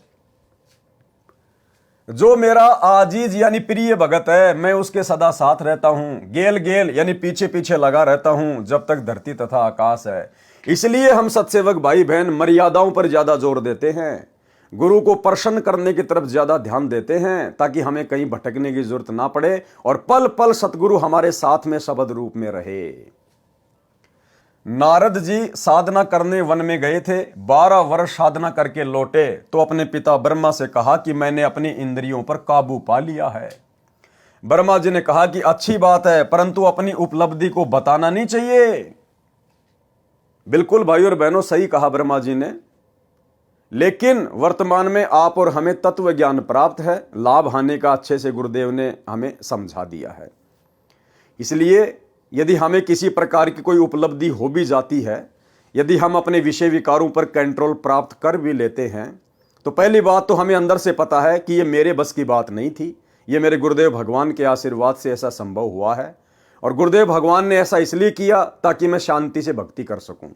A: जो मेरा आजीज यानी प्रिय भगत है, मैं उसके सदा साथ रहता हूं, गेल गेल यानी पीछे पीछे लगा रहता हूं जब तक धरती तथा आकाश है। इसलिए हम सत्सेवक भाई बहन मर्यादाओं पर ज्यादा जोर देते हैं, गुरु को प्रसन्न करने की तरफ ज्यादा ध्यान देते हैं, ताकि हमें कहीं भटकने की जरूरत ना पड़े और पल पल सतगुरु हमारे साथ में शब्द रूप में रहे। नारद जी साधना करने वन में गए थे, 12 वर्ष साधना करके लौटे तो अपने पिता ब्रह्मा से कहा कि मैंने अपनी इंद्रियों पर काबू पा लिया है। ब्रह्मा जी ने कहा कि अच्छी बात है, परंतु अपनी उपलब्धि को बताना नहीं चाहिए। बिल्कुल भाई और बहनों, सही कहा ब्रह्मा जी ने, लेकिन वर्तमान में आप और हमें तत्व ज्ञान प्राप्त है, लाभ हानि का अच्छे से गुरुदेव ने हमें समझा दिया है। इसलिए यदि हमें किसी प्रकार की कोई उपलब्धि हो भी जाती है, यदि हम अपने विषय विकारों पर कंट्रोल प्राप्त कर भी लेते हैं, तो पहली बात तो हमें अंदर से पता है कि ये मेरे बस की बात नहीं थी, ये मेरे गुरुदेव भगवान के आशीर्वाद से ऐसा संभव हुआ है, और गुरुदेव भगवान ने ऐसा इसलिए किया ताकि मैं शांति से भक्ति कर सकूं।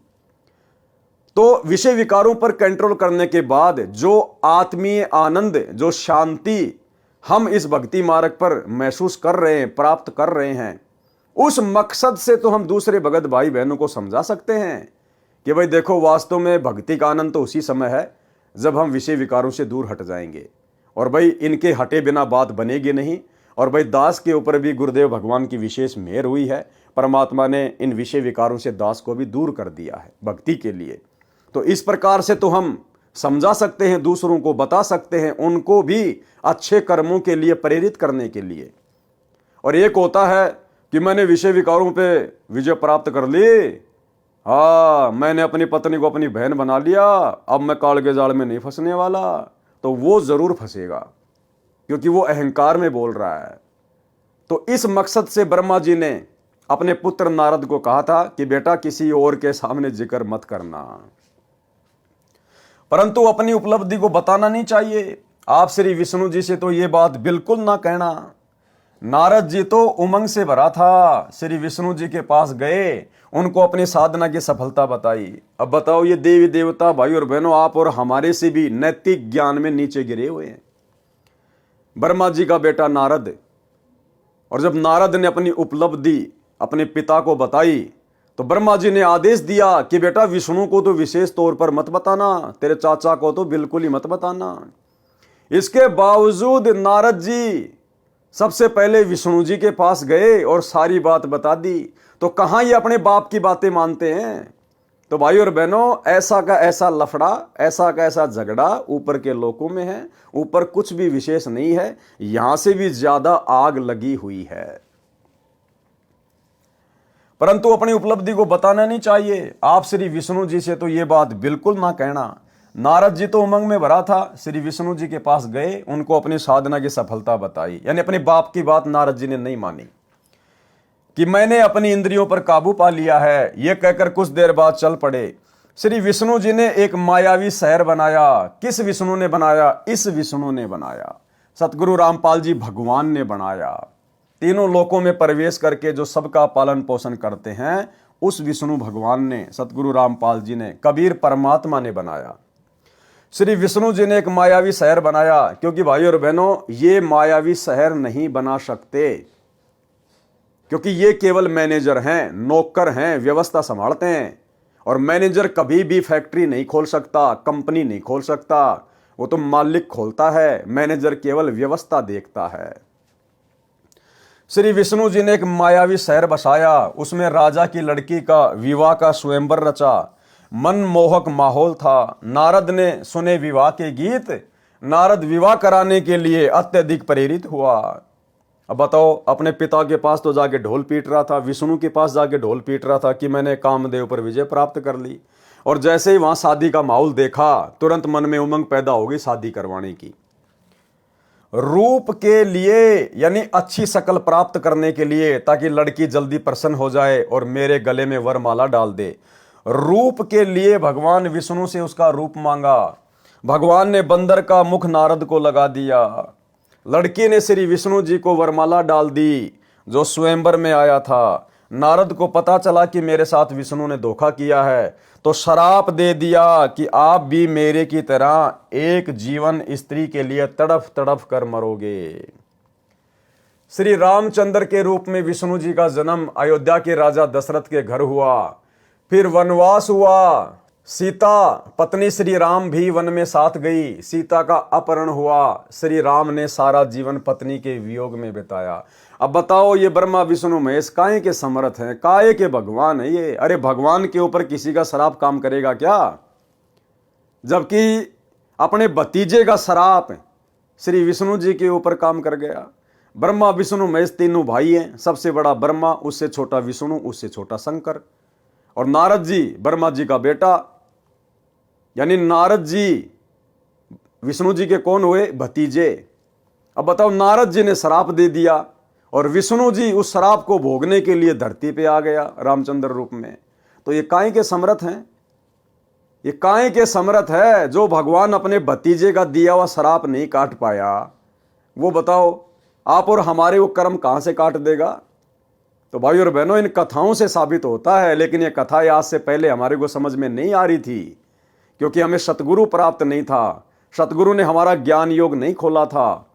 A: तो विषय विकारों पर कंट्रोल करने के बाद जो आत्मीय आनंद, जो शांति हम इस भक्ति मार्ग पर महसूस कर रहे हैं, प्राप्त कर रहे हैं, उस मकसद से तो हम दूसरे भगत भाई बहनों को समझा सकते हैं कि भाई देखो, वास्तव में भक्ति का आनंद तो उसी समय है जब हम विषय विकारों से दूर हट जाएंगे, और भाई इनके हटे बिना बात बनेगी नहीं। और भाई दास के ऊपर भी गुरुदेव भगवान की विशेष मेहर हुई है, परमात्मा ने इन विषय विकारों से दास को भी दूर कर दिया है भक्ति के लिए। तो इस प्रकार से तो हम समझा सकते हैं, दूसरों को बता सकते हैं, उनको भी अच्छे कर्मों के लिए प्रेरित करने के लिए। और एक होता है कि मैंने विषय विकारों पे विजय प्राप्त कर ली, हाँ मैंने अपनी पत्नी को अपनी बहन बना लिया, अब मैं काल के जाल में नहीं फंसने वाला, तो वो जरूर फंसेगा, क्योंकि वो अहंकार में बोल रहा है। तो इस मकसद से ब्रह्मा जी ने अपने पुत्र नारद को कहा था कि बेटा किसी और के सामने जिक्र मत करना, परंतु अपनी उपलब्धि को बताना नहीं चाहिए। आप श्री विष्णु जी से तो ये बात बिल्कुल ना कहना। नारद जी तो उमंग से भरा था, श्री विष्णु जी के पास गए, उनको अपनी साधना की सफलता बताई। अब बताओ, ये देवी देवता भाई और बहनों, आप और हमारे से भी नैतिक ज्ञान में नीचे गिरे हुए हैं। ब्रह्मा जी का बेटा नारद, और जब नारद ने अपनी उपलब्धि अपने पिता को बताई तो ब्रह्मा जी ने आदेश दिया कि बेटा विष्णु को तो विशेष तौर पर मत बताना, तेरे चाचा को तो बिल्कुल ही मत बताना। इसके बावजूद नारद जी सबसे पहले विष्णु जी के पास गए और सारी बात बता दी। तो कहां ये अपने बाप की बातें मानते हैं। तो भाई और बहनों, ऐसा का ऐसा लफड़ा, ऐसा का ऐसा झगड़ा ऊपर के लोकों में है। ऊपर कुछ भी विशेष नहीं है, यहां से भी ज्यादा आग लगी हुई है। परंतु अपनी उपलब्धि को बताना नहीं चाहिए। आप श्री विष्णु जी से तो ये बात बिल्कुल ना कहना। नारद जी तो उमंग में भरा था, श्री विष्णु जी के पास गए, उनको अपनी साधना की सफलता बताई। यानी अपने बाप की बात नारद जी ने नहीं मानी कि मैंने अपनी इंद्रियों पर काबू पा लिया है। यह कहकर कुछ देर बाद चल पड़े। श्री विष्णु जी ने एक मायावी शहर बनाया। किस विष्णु ने बनाया? इस विष्णु ने बनाया, सतगुरु रामपाल जी भगवान ने बनाया। तीनों लोकों में प्रवेश करके जो सबका पालन पोषण करते हैं, उस विष्णु भगवान ने, सतगुरु रामपाल जी ने, कबीर परमात्मा ने बनाया। श्री विष्णु जी ने एक मायावी शहर बनाया, क्योंकि भाई और बहनों, ये मायावी शहर नहीं बना सकते, क्योंकि ये केवल मैनेजर हैं, नौकर हैं, व्यवस्था संभालते हैं। और मैनेजर कभी भी फैक्ट्री नहीं खोल सकता, कंपनी नहीं खोल सकता, वो तो मालिक खोलता है, मैनेजर केवल व्यवस्था देखता है। श्री विष्णु जी ने एक मायावी शहर बसाया, उसमें राजा की लड़की का विवाह का स्वयंवर रचा। मनमोहक माहौल था। नारद ने सुने विवाह के गीत। नारद विवाह कराने के लिए अत्यधिक प्रेरित हुआ। अब बताओ, अपने पिता के पास तो जाके ढोल पीट रहा था, विष्णु के पास जाके ढोल पीट रहा था कि मैंने कामदेव पर विजय प्राप्त कर ली। और जैसे ही वहां शादी का माहौल देखा, तुरंत मन में उमंग पैदा हो गई शादी करवाने की। रूप के लिए, यानी अच्छी शक्ल प्राप्त करने के लिए, ताकि लड़की जल्दी प्रसन्न हो जाए और मेरे गले में वरमाला डाल दे। रूप के लिए भगवान विष्णु से उसका रूप मांगा। भगवान ने बंदर का मुख नारद को लगा दिया। लड़की ने श्री विष्णु जी को वरमाला डाल दी, जो स्वयंवर में आया था। नारद को पता चला कि मेरे साथ विष्णु ने धोखा किया है, तो श्राप दे दिया कि आप भी मेरे की तरह एक जीवन स्त्री के लिए तड़फ तड़फ कर मरोगे। श्री रामचंद्र के रूप में विष्णु जी का जन्म अयोध्या के राजा दशरथ के घर हुआ। फिर वनवास हुआ। सीता पत्नी श्री राम भी वन में साथ गई। सीता का अपहरण हुआ। श्री राम ने सारा जीवन पत्नी के वियोग में बिताया। अब बताओ, ये ब्रह्मा विष्णु महेश काहे के समर्थ हैं, काहे के भगवान है ये। अरे भगवान के ऊपर किसी का श्राप काम करेगा क्या? जबकि अपने भतीजे का श्राप श्री विष्णु जी के ऊपर काम कर गया। ब्रह्मा विष्णु महेश तीनों भाई हैं। सबसे बड़ा ब्रह्मा, उससे छोटा विष्णु, उससे छोटा शंकर। और नारद जी ब्रह्मा जी का बेटा, यानी नारद जी विष्णु जी के कौन हुए? भतीजे। अब बताओ, नारद जी ने श्राप दे दिया और विष्णु जी उस श्राप को भोगने के लिए धरती पे आ गया रामचंद्र रूप में। तो ये काहे के समर्थ हैं? ये काहे के समर्थ है? जो भगवान अपने भतीजे का दिया हुआ श्राप नहीं काट पाया, वो बताओ आप और हमारे वो कर्म कहां से काट देगा? तो भाई और बहनों, इन कथाओं से साबित होता है, लेकिन ये कथा आज से पहले हमारे को समझ में नहीं आ रही थी, क्योंकि हमें सतगुरु प्राप्त नहीं था। सतगुरु ने हमारा ज्ञान योग नहीं खोला था।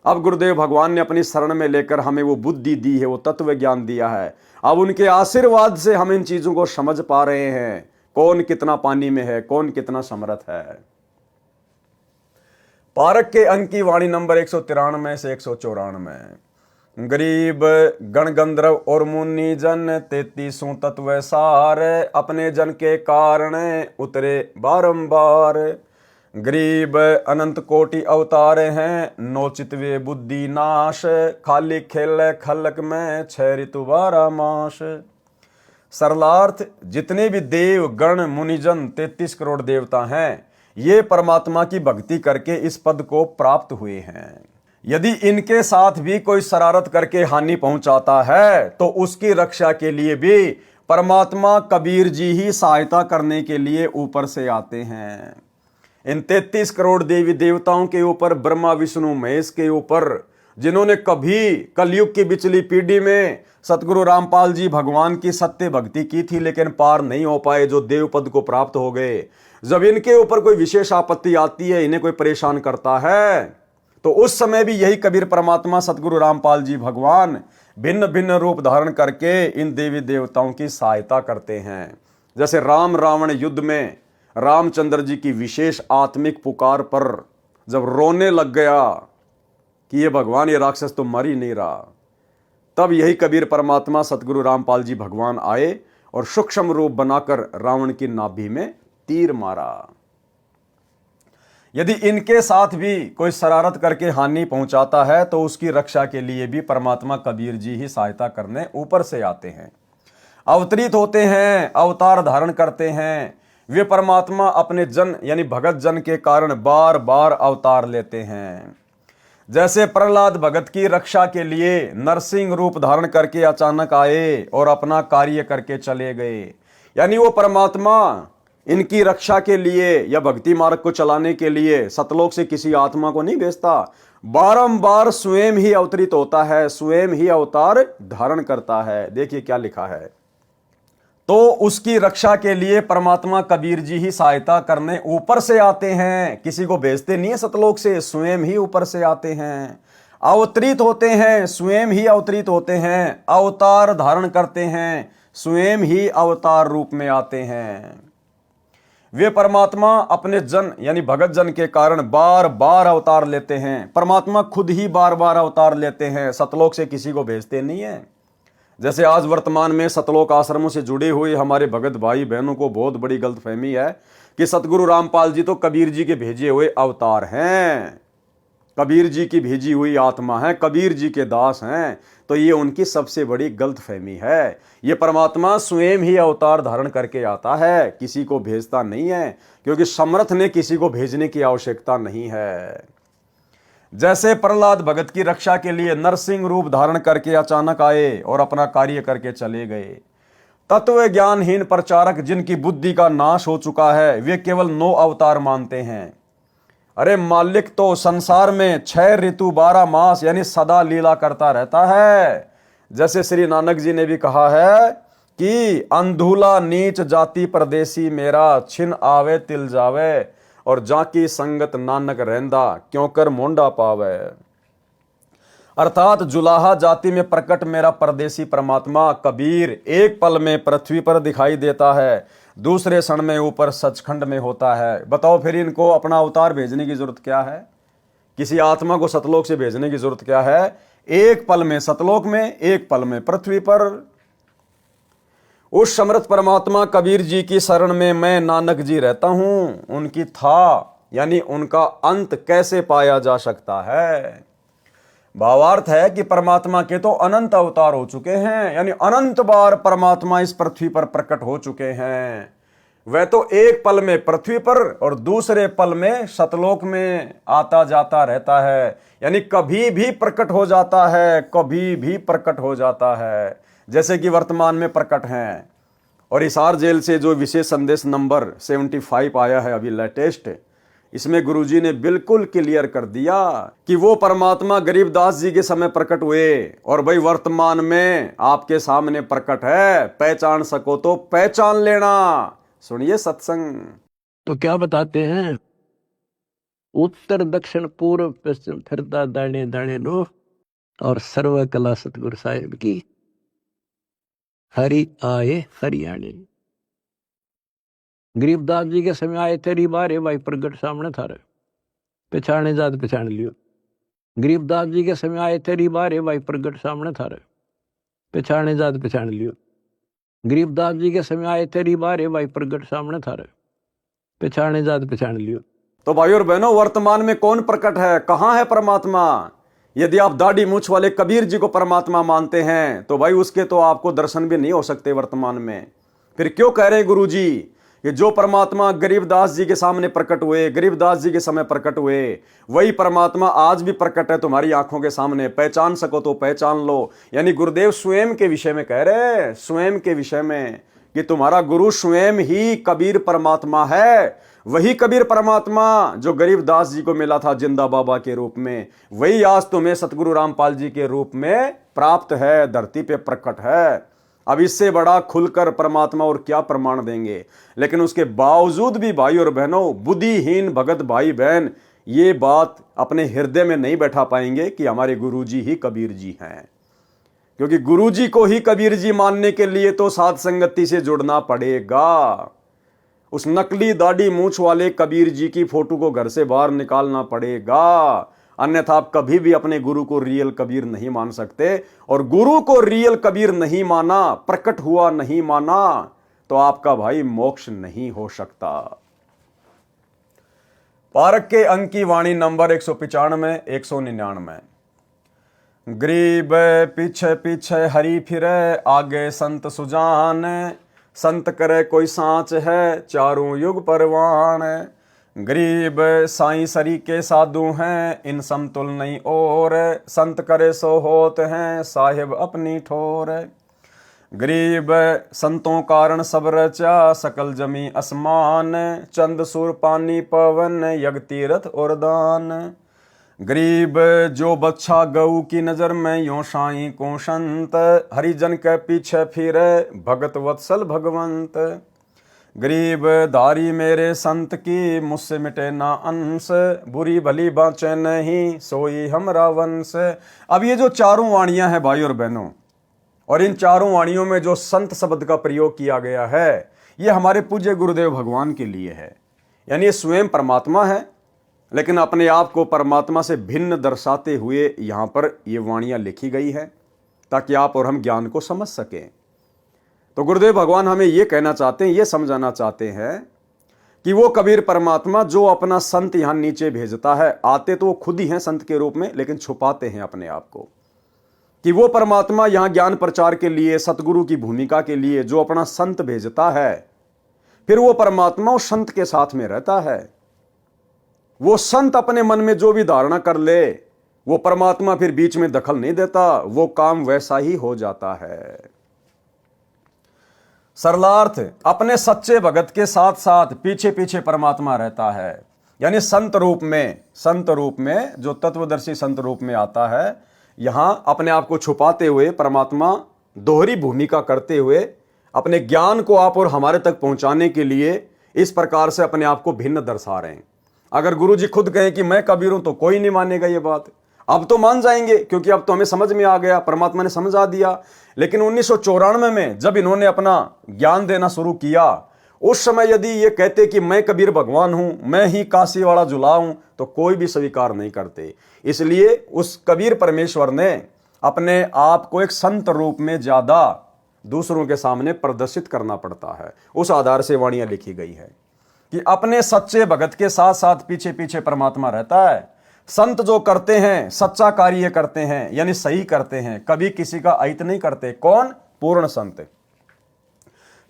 A: अब गुरुदेव भगवान ने अपनी शरण में लेकर हमें वो बुद्धि दी है, वो तत्व ज्ञान दिया है। अब उनके आशीर्वाद से हम इन चीजों को समझ पा रहे हैं, कौन कितना पानी में है, कौन कितना समर्थ है। पारक के अंक की वाणी नंबर 193 से 194। गरीब गण गंधर्व और मुनि जन 33 तत्व सार, अपने जन के कारण उतरे बारंबार। गरीब अनंत कोटि अवतार हैं, नोचित वे बुद्धि नाश, खाली खेल खलक में 6 ऋतु 12 मास। सरलार्थ, जितने भी देव गण मुनिजन 33 करोड़ देवता हैं, ये परमात्मा की भक्ति करके इस पद को प्राप्त हुए हैं। यदि इनके साथ भी कोई शरारत करके हानि पहुंचाता है, तो उसकी रक्षा के लिए भी परमात्मा कबीर जी ही सहायता करने के लिए ऊपर से आते हैं। इन 33 करोड़ देवी देवताओं के ऊपर, ब्रह्मा विष्णु महेश के ऊपर जिन्होंने कभी कलयुग की बिचली पीढ़ी में सतगुरु रामपाल जी भगवान की सत्य भक्ति की थी लेकिन पार नहीं हो पाए, जो देव पद को प्राप्त हो गए। जब इनके ऊपर कोई विशेष आपत्ति आती है, इन्हें कोई परेशान करता है, तो उस समय भी यही कबीर परमात्मा सतगुरु रामपाल जी भगवान भिन्न भिन्न रूप धारण करके इन देवी देवताओं की सहायता करते हैं। जैसे राम रावण युद्ध में रामचंद्र जी की विशेष आत्मिक पुकार पर जब रोने लग गया कि ये भगवान, ये राक्षस तो मर ही नहीं रहा, तब यही कबीर परमात्मा सतगुरु रामपाल जी भगवान आए और सूक्ष्म रूप बनाकर रावण की नाभि में तीर मारा। यदि इनके साथ भी कोई शरारत करके हानि पहुंचाता है तो उसकी रक्षा के लिए भी परमात्मा कबीर जी ही सहायता करने ऊपर से आते हैं, अवतरित होते हैं, अवतार धारण करते हैं। वे परमात्मा अपने जन यानी भगत जन के कारण बार बार अवतार लेते हैं। जैसे प्रहलाद भगत की रक्षा के लिए नरसिंह रूप धारण करके अचानक आए और अपना कार्य करके चले गए, यानी वो परमात्मा इनकी रक्षा के लिए या भक्ति मार्ग को चलाने के लिए सतलोक से किसी आत्मा को नहीं भेजता, बारंबार स्वयं ही अवतरित होता है, स्वयं ही अवतार धारण करता है। देखिए क्या लिखा है, तो उसकी रक्षा के लिए परमात्मा कबीर जी ही सहायता करने ऊपर से आते हैं, किसी को भेजते नहीं है सतलोक से, स्वयं ही ऊपर से आते हैं, अवतरित होते हैं, स्वयं ही अवतरित होते हैं, अवतार धारण करते हैं, स्वयं ही अवतार रूप में आते हैं। वे परमात्मा अपने जन यानी भगत जन के कारण बार बार अवतार लेते हैं। परमात्मा खुद ही बार बार अवतार लेते हैं, सतलोक से किसी को भेजते नहीं है। जैसे आज वर्तमान में सतलोक आश्रमों से जुड़े हुए हमारे भगत भाई बहनों को बहुत बड़ी गलतफहमी है कि सतगुरु रामपाल जी तो कबीर जी के भेजे हुए अवतार हैं, कबीर जी की भेजी हुई आत्मा है, कबीर जी के दास हैं। तो ये उनकी सबसे बड़ी गलतफहमी है। ये परमात्मा स्वयं ही अवतार धारण करके आता है, किसी को भेजता नहीं है, क्योंकि समर्थ ने किसी को भेजने की आवश्यकता नहीं है। जैसे प्रहलाद भगत की रक्षा के लिए नरसिंह रूप धारण करके अचानक आए और अपना कार्य करके चले गए। तत्व ज्ञानहीन प्रचारक जिनकी बुद्धि का नाश हो चुका है, वे केवल 9 अवतार मानते हैं। अरे मालिक तो संसार में 6 ऋतु 12 मास यानी सदा लीला करता रहता है। जैसे श्री नानक जी ने भी कहा है कि अंधुला नीच जाति परदेसी मेरा, छिन आवे तिल जावे और जाकी संगत नानक रहंदा क्यों कर मोंडा पावे। अर्थात जुलाहा जाति में प्रकट मेरा परदेसी परमात्मा कबीर एक पल में पृथ्वी पर दिखाई देता है, दूसरे क्षण में ऊपर सचखंड में होता है। बताओ फिर इनको अपना अवतार भेजने की जरूरत क्या है? किसी आत्मा को सतलोक से भेजने की जरूरत क्या है? एक पल में सतलोक में, एक पल में पृथ्वी पर। उस समर्थ परमात्मा कबीर जी की शरण में मैं नानक जी रहता हूं। उनकी था यानी उनका अंत कैसे पाया जा सकता है? भावार्थ है कि परमात्मा के तो अनंत अवतार हो चुके हैं, यानी अनंत बार परमात्मा इस पृथ्वी पर प्रकट हो चुके हैं। वह तो एक पल में पृथ्वी पर और दूसरे पल में सतलोक में आता जाता रहता है, यानी कभी भी प्रकट हो जाता है, कभी भी प्रकट हो जाता है, जैसे कि वर्तमान में प्रकट हैं। और हिसार जेल से जो विशेष संदेश नंबर 75 आया है अभी लेटेस्ट, इसमें गुरुजी ने बिल्कुल क्लियर कर दिया कि वो परमात्मा गरीबदास जी के समय प्रकट हुए और भाई वर्तमान में आपके सामने प्रकट है। पहचान सको तो पहचान लेना। सुनिए सत्संग।
B: तो क्या बताते हैं, उत्तर दक्षिण पूर्व पश्चिम फिरता दाने दाने लो, और सर्व कला सतगुरु साहिब की हरि आए हरियाणे। गरीबदास जी के समय आए तेरी बारे भाई प्रगट सामने थारे, पहचाने जात पहचान लियो। गरीबदास जी के समय आए तेरी बारे भाई प्रगट सामने थारे, पहचाने जात पहचान लियो। गरीबदास जी के समय आए तेरी बारे भाई प्रगट सामने थारे, पहचाने जात पहचान लियो।
A: तो भाई और बहनों, वर्तमान में कौन प्रकट है? कहां है परमात्मा? यदि आप दाढ़ी मूछ वाले कबीर जी को परमात्मा मानते हैं तो भाई उसके तो आपको दर्शन भी नहीं हो सकते वर्तमान में। फिर क्यों कह रहे हैं गुरु जी कि जो परमात्मा गरीबदास जी के सामने प्रकट हुए, गरीबदास जी के समय प्रकट हुए, वही परमात्मा आज भी प्रकट है तुम्हारी आंखों के सामने। पहचान सको तो पहचान लो। यानी गुरुदेव स्वयं के विषय में कह रहे हैं, स्वयं के विषय में, कि तुम्हारा गुरु स्वयं ही कबीर परमात्मा है। वही कबीर परमात्मा जो गरीबदास जी को मिला था जिंदा बाबा के रूप में, वही आज तुम्हें सतगुरु रामपाल जी के रूप में प्राप्त है, धरती पे प्रकट है। अब इससे बड़ा खुलकर परमात्मा और क्या प्रमाण देंगे। लेकिन उसके बावजूद भी भाई और बहनों, बुद्धिहीन भगत भाई बहन ये बात अपने हृदय में नहीं बैठा पाएंगे कि हमारे गुरुजी ही कबीर जी हैं। क्योंकि गुरुजी को ही कबीर जी मानने के लिए तो साध संगति से जुड़ना पड़ेगा। उस नकली दाढ़ी मूंछ वाले कबीर जी की फोटो को घर से बाहर निकालना पड़ेगा, अन्यथा आप कभी भी अपने गुरु को रियल कबीर नहीं मान सकते। और गुरु को रियल कबीर नहीं माना, प्रकट हुआ नहीं माना, तो आपका भाई मोक्ष नहीं हो सकता। पारक के अंक की वाणी नंबर 195 199। गरीब पीछे पीछे हरि फिरे, आगे संत सुजान, संत करे कोई सांच है, चारों युग परवान। गरीब साईं सरी के साधु हैं, इन समतुल नहीं और, संत करे सो होत हैं, साहिब अपनी ठोर। गरीब संतों कारण सब रचा, सकल जमी आसमान, चंद सुर पानी पवन, यज्ञ तीर्थ और दान। गरीब जो बच्चा गऊ की नजर में, यो साईं को संत, हरिजन के पीछे फिरे, भगत वत्सल भगवंत। गरीब धारी मेरे संत की, मुझसे मिटे ना अंश, बुरी भली बाँचे नहीं, सोई हमरा वंश। अब ये जो चारों वाणियां हैं भाई और बहनों, और इन चारों वाणियों में जो संत शब्द का प्रयोग किया गया है, ये हमारे पूज्य गुरुदेव भगवान के लिए है। यानी ये स्वयं परमात्मा है, लेकिन अपने आप को परमात्मा से भिन्न दर्शाते हुए यहाँ पर ये वाणियाँ लिखी गई है, ताकि आप और हम ज्ञान को समझ सकें। तो गुरुदेव भगवान हमें ये कहना चाहते हैं, ये समझाना चाहते हैं कि वो कबीर परमात्मा जो अपना संत यहाँ नीचे भेजता है, आते तो वो खुद ही हैं संत के रूप में, लेकिन छुपाते हैं अपने आप को, कि वो परमात्मा यहाँ ज्ञान प्रचार के लिए, सतगुरु की भूमिका के लिए जो अपना संत भेजता है, फिर वो परमात्मा उस संत के साथ में रहता है। वो संत अपने मन में जो भी धारणा कर ले, वो परमात्मा फिर बीच में दखल नहीं देता, वो काम वैसा ही हो जाता है। सरलार्थ, अपने सच्चे भगत के साथ साथ पीछे पीछे परमात्मा रहता है। यानी संत रूप में जो तत्वदर्शी संत रूप में आता है, यहां अपने आप को छुपाते हुए परमात्मा दोहरी भूमिका करते हुए अपने ज्ञान को आप और हमारे तक पहुंचाने के लिए इस प्रकार से अपने आप को भिन्न दर्शा रहे हैं। अगर गुरुजी खुद कहें कि मैं कबीर हूं, तो कोई नहीं मानेगा ये बात। अब तो मान जाएंगे, क्योंकि अब तो हमें समझ में आ गया, परमात्मा ने समझा दिया। लेकिन 1994 में जब इन्होंने अपना ज्ञान देना शुरू किया, उस समय यदि ये कहते कि मैं कबीर भगवान हूं, मैं ही काशी वाला जुला हूं, तो कोई भी स्वीकार नहीं करते। इसलिए उस कबीर परमेश्वर ने अपने आप को एक संत रूप में ज्यादा दूसरों के सामने प्रदर्शित करना पड़ता है। उस आधार से वाणियां लिखी गई है कि अपने सच्चे भगत के साथ साथ पीछे पीछे परमात्मा रहता है। संत जो करते हैं, सच्चा कार्य करते हैं, यानी सही करते हैं, कभी किसी का अहित नहीं करते। कौन? पूर्ण संत।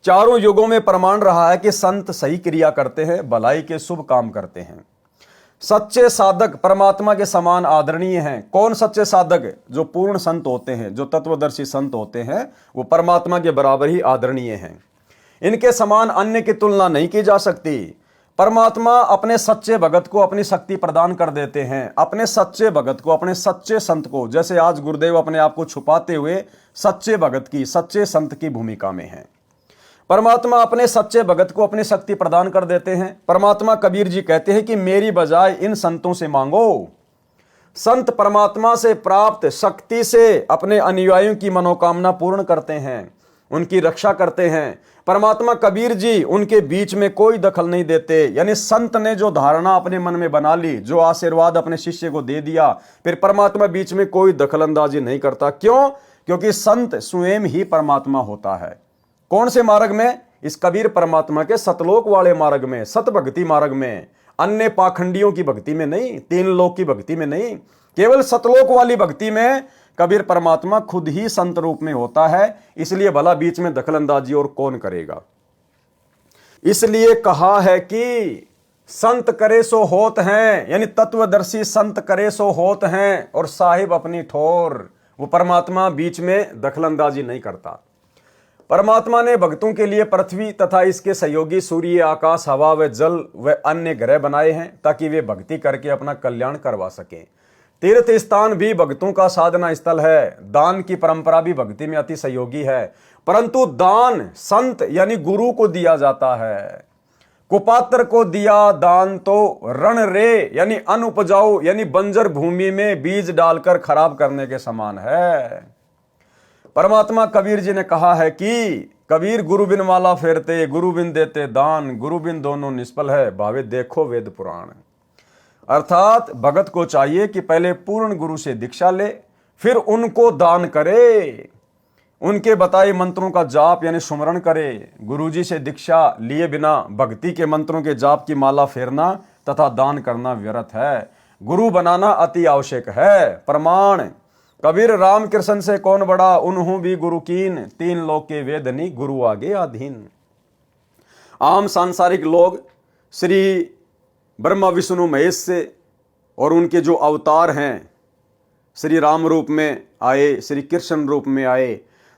A: चारों युगों में प्रमाण रहा है कि संत सही क्रिया करते हैं, भलाई के शुभ काम करते हैं। सच्चे साधक परमात्मा के समान आदरणीय हैं। कौन सच्चे साधक? जो पूर्ण संत होते हैं, जो तत्वदर्शी संत होते हैं, वो परमात्मा के बराबर ही आदरणीय हैं। इनके समान अन्य की तुलना नहीं की जा सकती। परमात्मा अपने सच्चे भगत को अपनी शक्ति प्रदान कर देते हैं, अपने सच्चे भगत को, अपने सच्चे संत को। जैसे आज गुरुदेव अपने आप को छुपाते हुए सच्चे भगत की, सच्चे संत की भूमिका में हैं। परमात्मा अपने सच्चे भगत को अपनी शक्ति प्रदान कर देते हैं। परमात्मा कबीर जी कहते हैं कि मेरी बजाय इन संतों से मांगो। संत परमात्मा से प्राप्त शक्ति से अपने अनुयायियों की मनोकामना पूर्ण करते हैं, उनकी रक्षा करते हैं। परमात्मा कबीर जी उनके बीच में कोई दखल नहीं देते। यानी संत ने जो धारणा अपने मन में बना ली, जो आशीर्वाद अपने शिष्य को दे दिया, फिर परमात्मा बीच में कोई दखल अंदाजी नहीं करता। क्यों? क्योंकि संत स्वयं ही परमात्मा होता है। कौन से मार्ग में? इस कबीर परमात्मा के सतलोक वाले मार्ग में, सत भक्ति मार्ग में, अन्य पाखंडियों की भक्ति में नहीं, तीन लोक की भक्ति में नहीं, केवल सतलोक वाली भक्ति में कबीर परमात्मा खुद ही संत रूप में होता है। इसलिए भला बीच में दखलंदाजी और कौन करेगा। इसलिए कहा है कि संत करे सो होत हैं, यानी तत्वदर्शी संत करे सो होत हैं, और साहिब अपनी ठोर। वो परमात्मा बीच में दखलंदाजी नहीं करता। परमात्मा ने भक्तों के लिए पृथ्वी तथा इसके सहयोगी सूर्य, आकाश, हवा व जल व अन्य ग्रह बनाए हैं ताकि वे भक्ति करके अपना कल्याण करवा सकें। तीर्थ स्थान भी भक्तों का साधना स्थल है। दान की परंपरा भी भक्ति में अति सहयोगी है, परंतु दान संत यानी गुरु को दिया जाता है। कुपात्र को दिया दान तो रण रे यानी अनुपजाऊ यानी बंजर भूमि में बीज डालकर खराब करने के समान है। परमात्मा कबीर जी ने कहा है कि कबीर गुरु बिन माला फेरते, गुरु बिन देते दान, गुरु बिन दोनों निष्फल है, भावे देखो वेद पुराण। अर्थात भगत को चाहिए कि पहले पूर्ण गुरु से दीक्षा ले, फिर उनको दान करे, उनके बताए मंत्रों का जाप यानी सुमरण करे। गुरुजी से दीक्षा लिए बिना भक्ति के मंत्रों के जाप की माला फेरना तथा दान करना व्यर्थ है। गुरु बनाना अति आवश्यक है। प्रमाण कबीर राम कृष्ण से कौन बड़ा, उन्हों भी गुरु कीन, तीन लोक के वेदनी गुरु आगे अधीन। आम सांसारिक लोग श्री ब्रह्मा विष्णु महेश से और उनके जो अवतार हैं, श्री राम रूप में आए, श्री कृष्ण रूप में आए,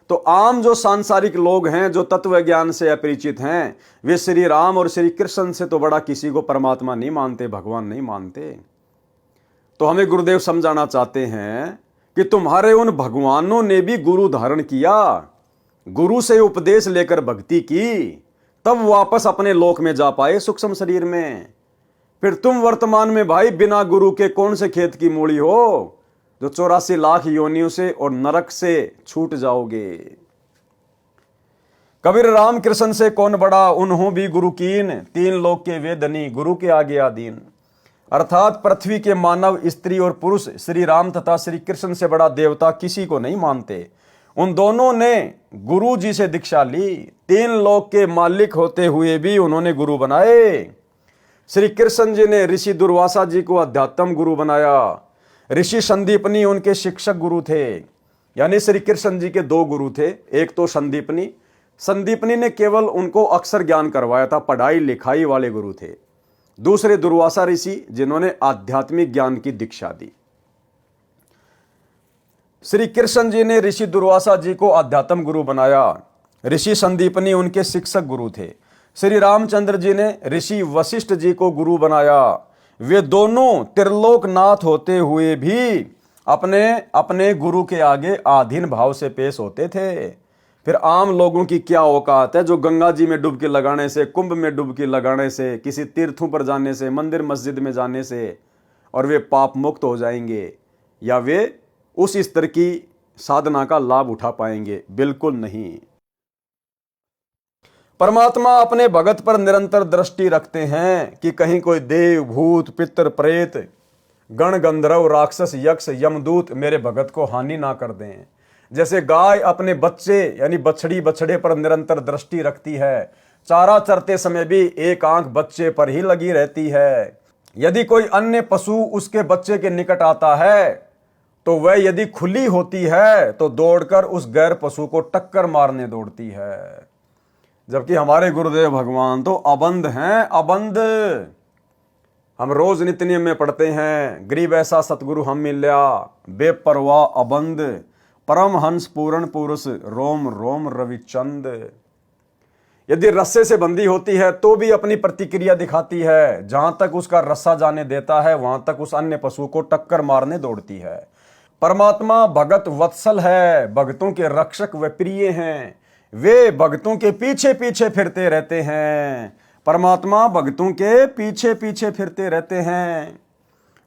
A: तो आम जो सांसारिक लोग हैं जो तत्व ज्ञान से अपरिचित हैं, वे श्री राम और श्री कृष्ण से तो बड़ा किसी को परमात्मा नहीं मानते, भगवान नहीं मानते। तो हमें गुरुदेव समझाना चाहते हैं कि तुम्हारे उन भगवानों ने भी गुरु धारण किया, गुरु से उपदेश लेकर भक्ति की, तब वापस अपने लोक में जा पाए सूक्ष्म शरीर में। फिर तुम वर्तमान में भाई बिना गुरु के कौन से खेत की मूली हो जो 84 लाख योनियों से और नरक से छूट जाओगे। कबीर राम कृष्ण से कौन बड़ा, उन्हों भी गुरु कीन, तीन लोक के वेदनी गुरु के आगे अधीन। अर्थात पृथ्वी के मानव, स्त्री और पुरुष श्री राम तथा श्री कृष्ण से बड़ा देवता किसी को नहीं मानते। उन दोनों ने गुरु जी से दीक्षा ली, तीन लोक के मालिक होते हुए भी उन्होंने गुरु बनाए। श्री कृष्ण जी ने ऋषि दुर्वासा जी को अध्यात्म गुरु बनाया। ऋषि संदीपनी उनके शिक्षक गुरु थे। यानी श्री कृष्ण जी के दो गुरु थे, एक तो संदीपनी ने केवल उनको अक्षर ज्ञान करवाया था, पढ़ाई लिखाई वाले गुरु थे। दूसरे दुर्वासा ऋषि जिन्होंने आध्यात्मिक ज्ञान की दीक्षा दी। श्री कृष्ण जी ने ऋषि दुर्वासा जी को अध्यात्म गुरु बनाया, ऋषि संदीपनी उनके शिक्षक गुरु थे। श्री रामचंद्र जी ने ऋषि वशिष्ठ जी को गुरु बनाया। वे दोनों त्रिलोकनाथ होते हुए भी अपने अपने गुरु के आगे आधीन भाव से पेश होते थे। फिर आम लोगों की क्या औकात है जो गंगा जी में डुबकी लगाने से, कुंभ में डुबकी लगाने से, किसी तीर्थों पर जाने से, मंदिर मस्जिद में जाने से और वे पाप मुक्त हो जाएंगे या वे उस स्तर की साधना का लाभ उठा पाएंगे? बिल्कुल नहीं। परमात्मा अपने भगत पर निरंतर दृष्टि रखते हैं कि कहीं कोई देव, भूत, पितर, प्रेत, गण, गंधर्व, राक्षस, यक्ष, यमदूत मेरे भगत को हानि ना कर दें। जैसे गाय अपने बच्चे यानी बछड़ी बछड़े पर निरंतर दृष्टि रखती है, चारा चरते समय भी एक आंख बच्चे पर ही लगी रहती है। यदि कोई अन्य पशु उसके बच्चे के निकट आता है तो वह यदि खुली होती है तो दौड़कर उस गैर पशु को टक्कर मारने दौड़ती है। जबकि हमारे गुरुदेव भगवान तो अबंध हैं, अबंध। हम रोज नित्य नियम में पढ़ते हैं, गरीब ऐसा सतगुरु हम मिल्या, बेपरवाह अबंध, परम हंस पूर्ण पुरुष, रोम रोम रविचंद। यदि रस्से से बंधी होती है तो भी अपनी प्रतिक्रिया दिखाती है, जहां तक उसका रस्सा जाने देता है वहां तक उस अन्य पशु को टक्कर मारने दौड़ती है। परमात्मा भगत वत्सल है, भक्तों के रक्षक व प्रिय हैं। वे भक्तों के पीछे पीछे फिरते रहते हैं। परमात्मा भक्तों के पीछे पीछे फिरते रहते हैं।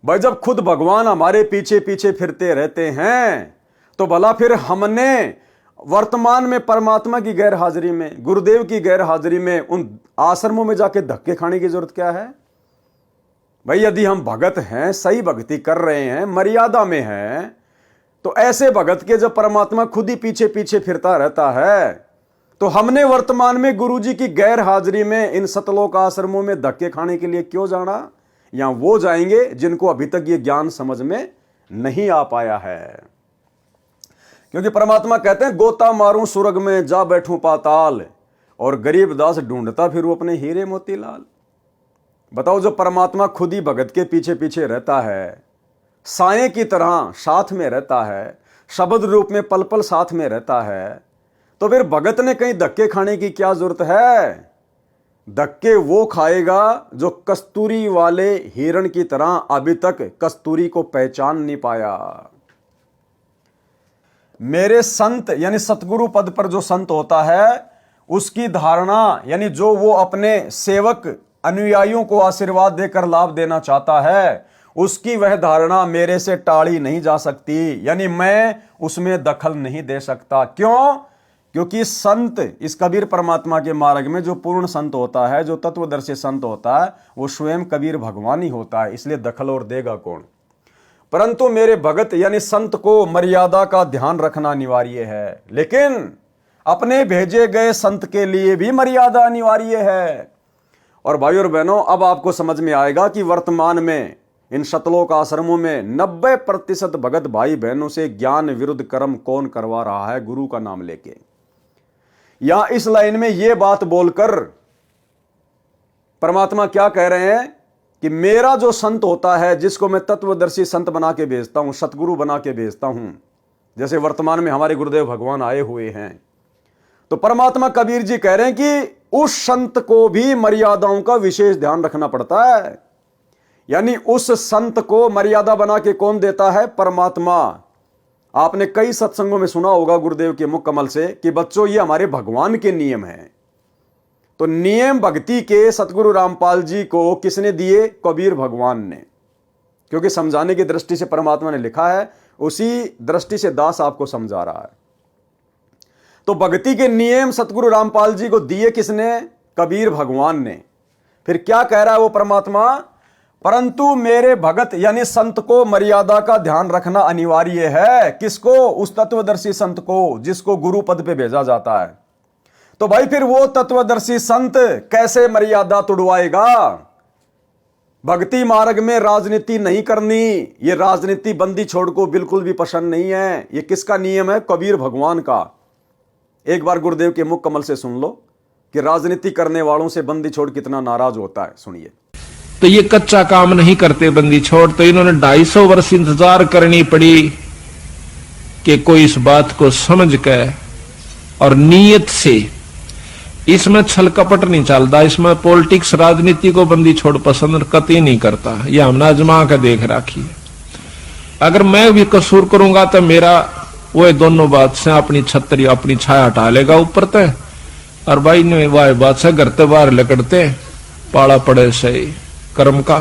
A: भाई जब खुद भगवान हमारे पीछे पीछे फिरते रहते हैं तो भला फिर हमने वर्तमान में परमात्मा की गैर हाजिरी में, गुरुदेव की गैर हाजिरी में उन आश्रमों में जाके धक्के खाने की जरूरत क्या है? भाई यदि हम भगत हैं, सही भक्ति कर रहे हैं, मर्यादा में हैं, तो ऐसे भगत के जब परमात्मा खुद ही पीछे पीछे फिरता रहता है तो हमने वर्तमान में गुरुजी की गैर हाजिरी में इन सतलोक आश्रमों में धक्के खाने के लिए क्यों जाना? या वो जाएंगे जिनको अभी तक ये ज्ञान समझ में नहीं आ पाया है। क्योंकि परमात्मा कहते हैं गोता मारूं सुरग में जा बैठूं पाताल, और गरीब दास ढूंढता फिरूं अपने हीरे मोतीलाल। बताओ, जो परमात्मा खुद ही भगत के पीछे पीछे रहता है, साए की तरह साथ में रहता है, शब्द रूप में पल पल साथ में रहता है, तो फिर भगत ने कहीं धक्के खाने की क्या जरूरत है? धक्के वो खाएगा जो कस्तूरी वाले हिरण की तरह अभी तक कस्तूरी को पहचान नहीं पाया। मेरे संत यानी सतगुरु पद पर जो संत होता है उसकी धारणा यानी जो वो अपने सेवक अनुयायियों को आशीर्वाद देकर लाभ देना चाहता है, उसकी वह धारणा मेरे से टाली नहीं जा सकती, यानी मैं उसमें दखल नहीं दे सकता। क्यों? क्योंकि संत इस कबीर परमात्मा के मार्ग में जो पूर्ण संत होता है, जो तत्वदर्शी संत होता है, वो स्वयं कबीर भगवान ही होता है, इसलिए दखल और देगा कौन? परंतु मेरे भगत यानी संत को मर्यादा का ध्यान रखना अनिवार्य है, लेकिन अपने भेजे गए संत के लिए भी मर्यादा अनिवार्य है। और भाइयों और बहनों, अब आपको समझ में आएगा कि वर्तमान में इन शतलोक आश्रमों में 90% भगत भाई बहनों से ज्ञान विरुद्ध कर्म कौन करवा रहा है, गुरु का नाम लेके। या इस लाइन में यह बात बोलकर परमात्मा क्या कह रहे हैं कि मेरा जो संत होता है, जिसको मैं तत्वदर्शी संत बना के भेजता हूं, सतगुरु बना के भेजता हूं, जैसे वर्तमान में हमारे गुरुदेव भगवान आए हुए हैं, तो परमात्मा कबीर जी कह रहे हैं कि उस संत को भी मर्यादाओं का विशेष ध्यान रखना पड़ता है। यानी उस संत को मर्यादा बना के कौन देता है? परमात्मा। आपने कई सत्संगों में सुना होगा गुरुदेव के मुख कमल से कि बच्चों ये हमारे भगवान के नियम हैं। तो नियम भक्ति के सतगुरु रामपाल जी को किसने दिए? कबीर भगवान ने। क्योंकि समझाने की दृष्टि से परमात्मा ने लिखा है, उसी दृष्टि से दास आपको समझा रहा है। तो भक्ति के नियम सतगुरु रामपाल जी को दिए किसने? कबीर भगवान ने। फिर क्या कह रहा है वो परमात्मा? परंतु मेरे भगत यानी संत को मर्यादा का ध्यान रखना अनिवार्य है। किसको? उस तत्वदर्शी संत को, जिसको गुरु पद पे भेजा जाता है। तो भाई फिर वो तत्वदर्शी संत कैसे मर्यादा तुड़वाएगा? भक्ति मार्ग में राजनीति नहीं करनी, ये राजनीति बंदी छोड़ को बिल्कुल भी पसंद नहीं है। ये किसका नियम है? कबीर भगवान का। एक बार गुरुदेव के मुख कमल से सुन लो कि राजनीति करने वालों से बंदी छोड़ कितना नाराज होता है। सुनिए।
C: तो ये कच्चा काम नहीं करते बंदी छोड़, तो इन्होंने 250 वर्ष इंतजार करनी पड़ी कि कोई इस बात को समझ के और नीयत से, इसमें छल कपट नहीं चलता, इसमें पॉलिटिक्स राजनीति को बंदी छोड़ पसंद कतई नहीं करता। ये हमने आजमा के देख राखी। अगर मैं भी कसूर करूंगा तो मेरा वो दोनों बात से अपनी छतरी अपनी छाया हटा लेगा ऊपर तय, और भाई ने वाह बात से घर ते बाहर लकड़ते पाला पड़े से कर्म का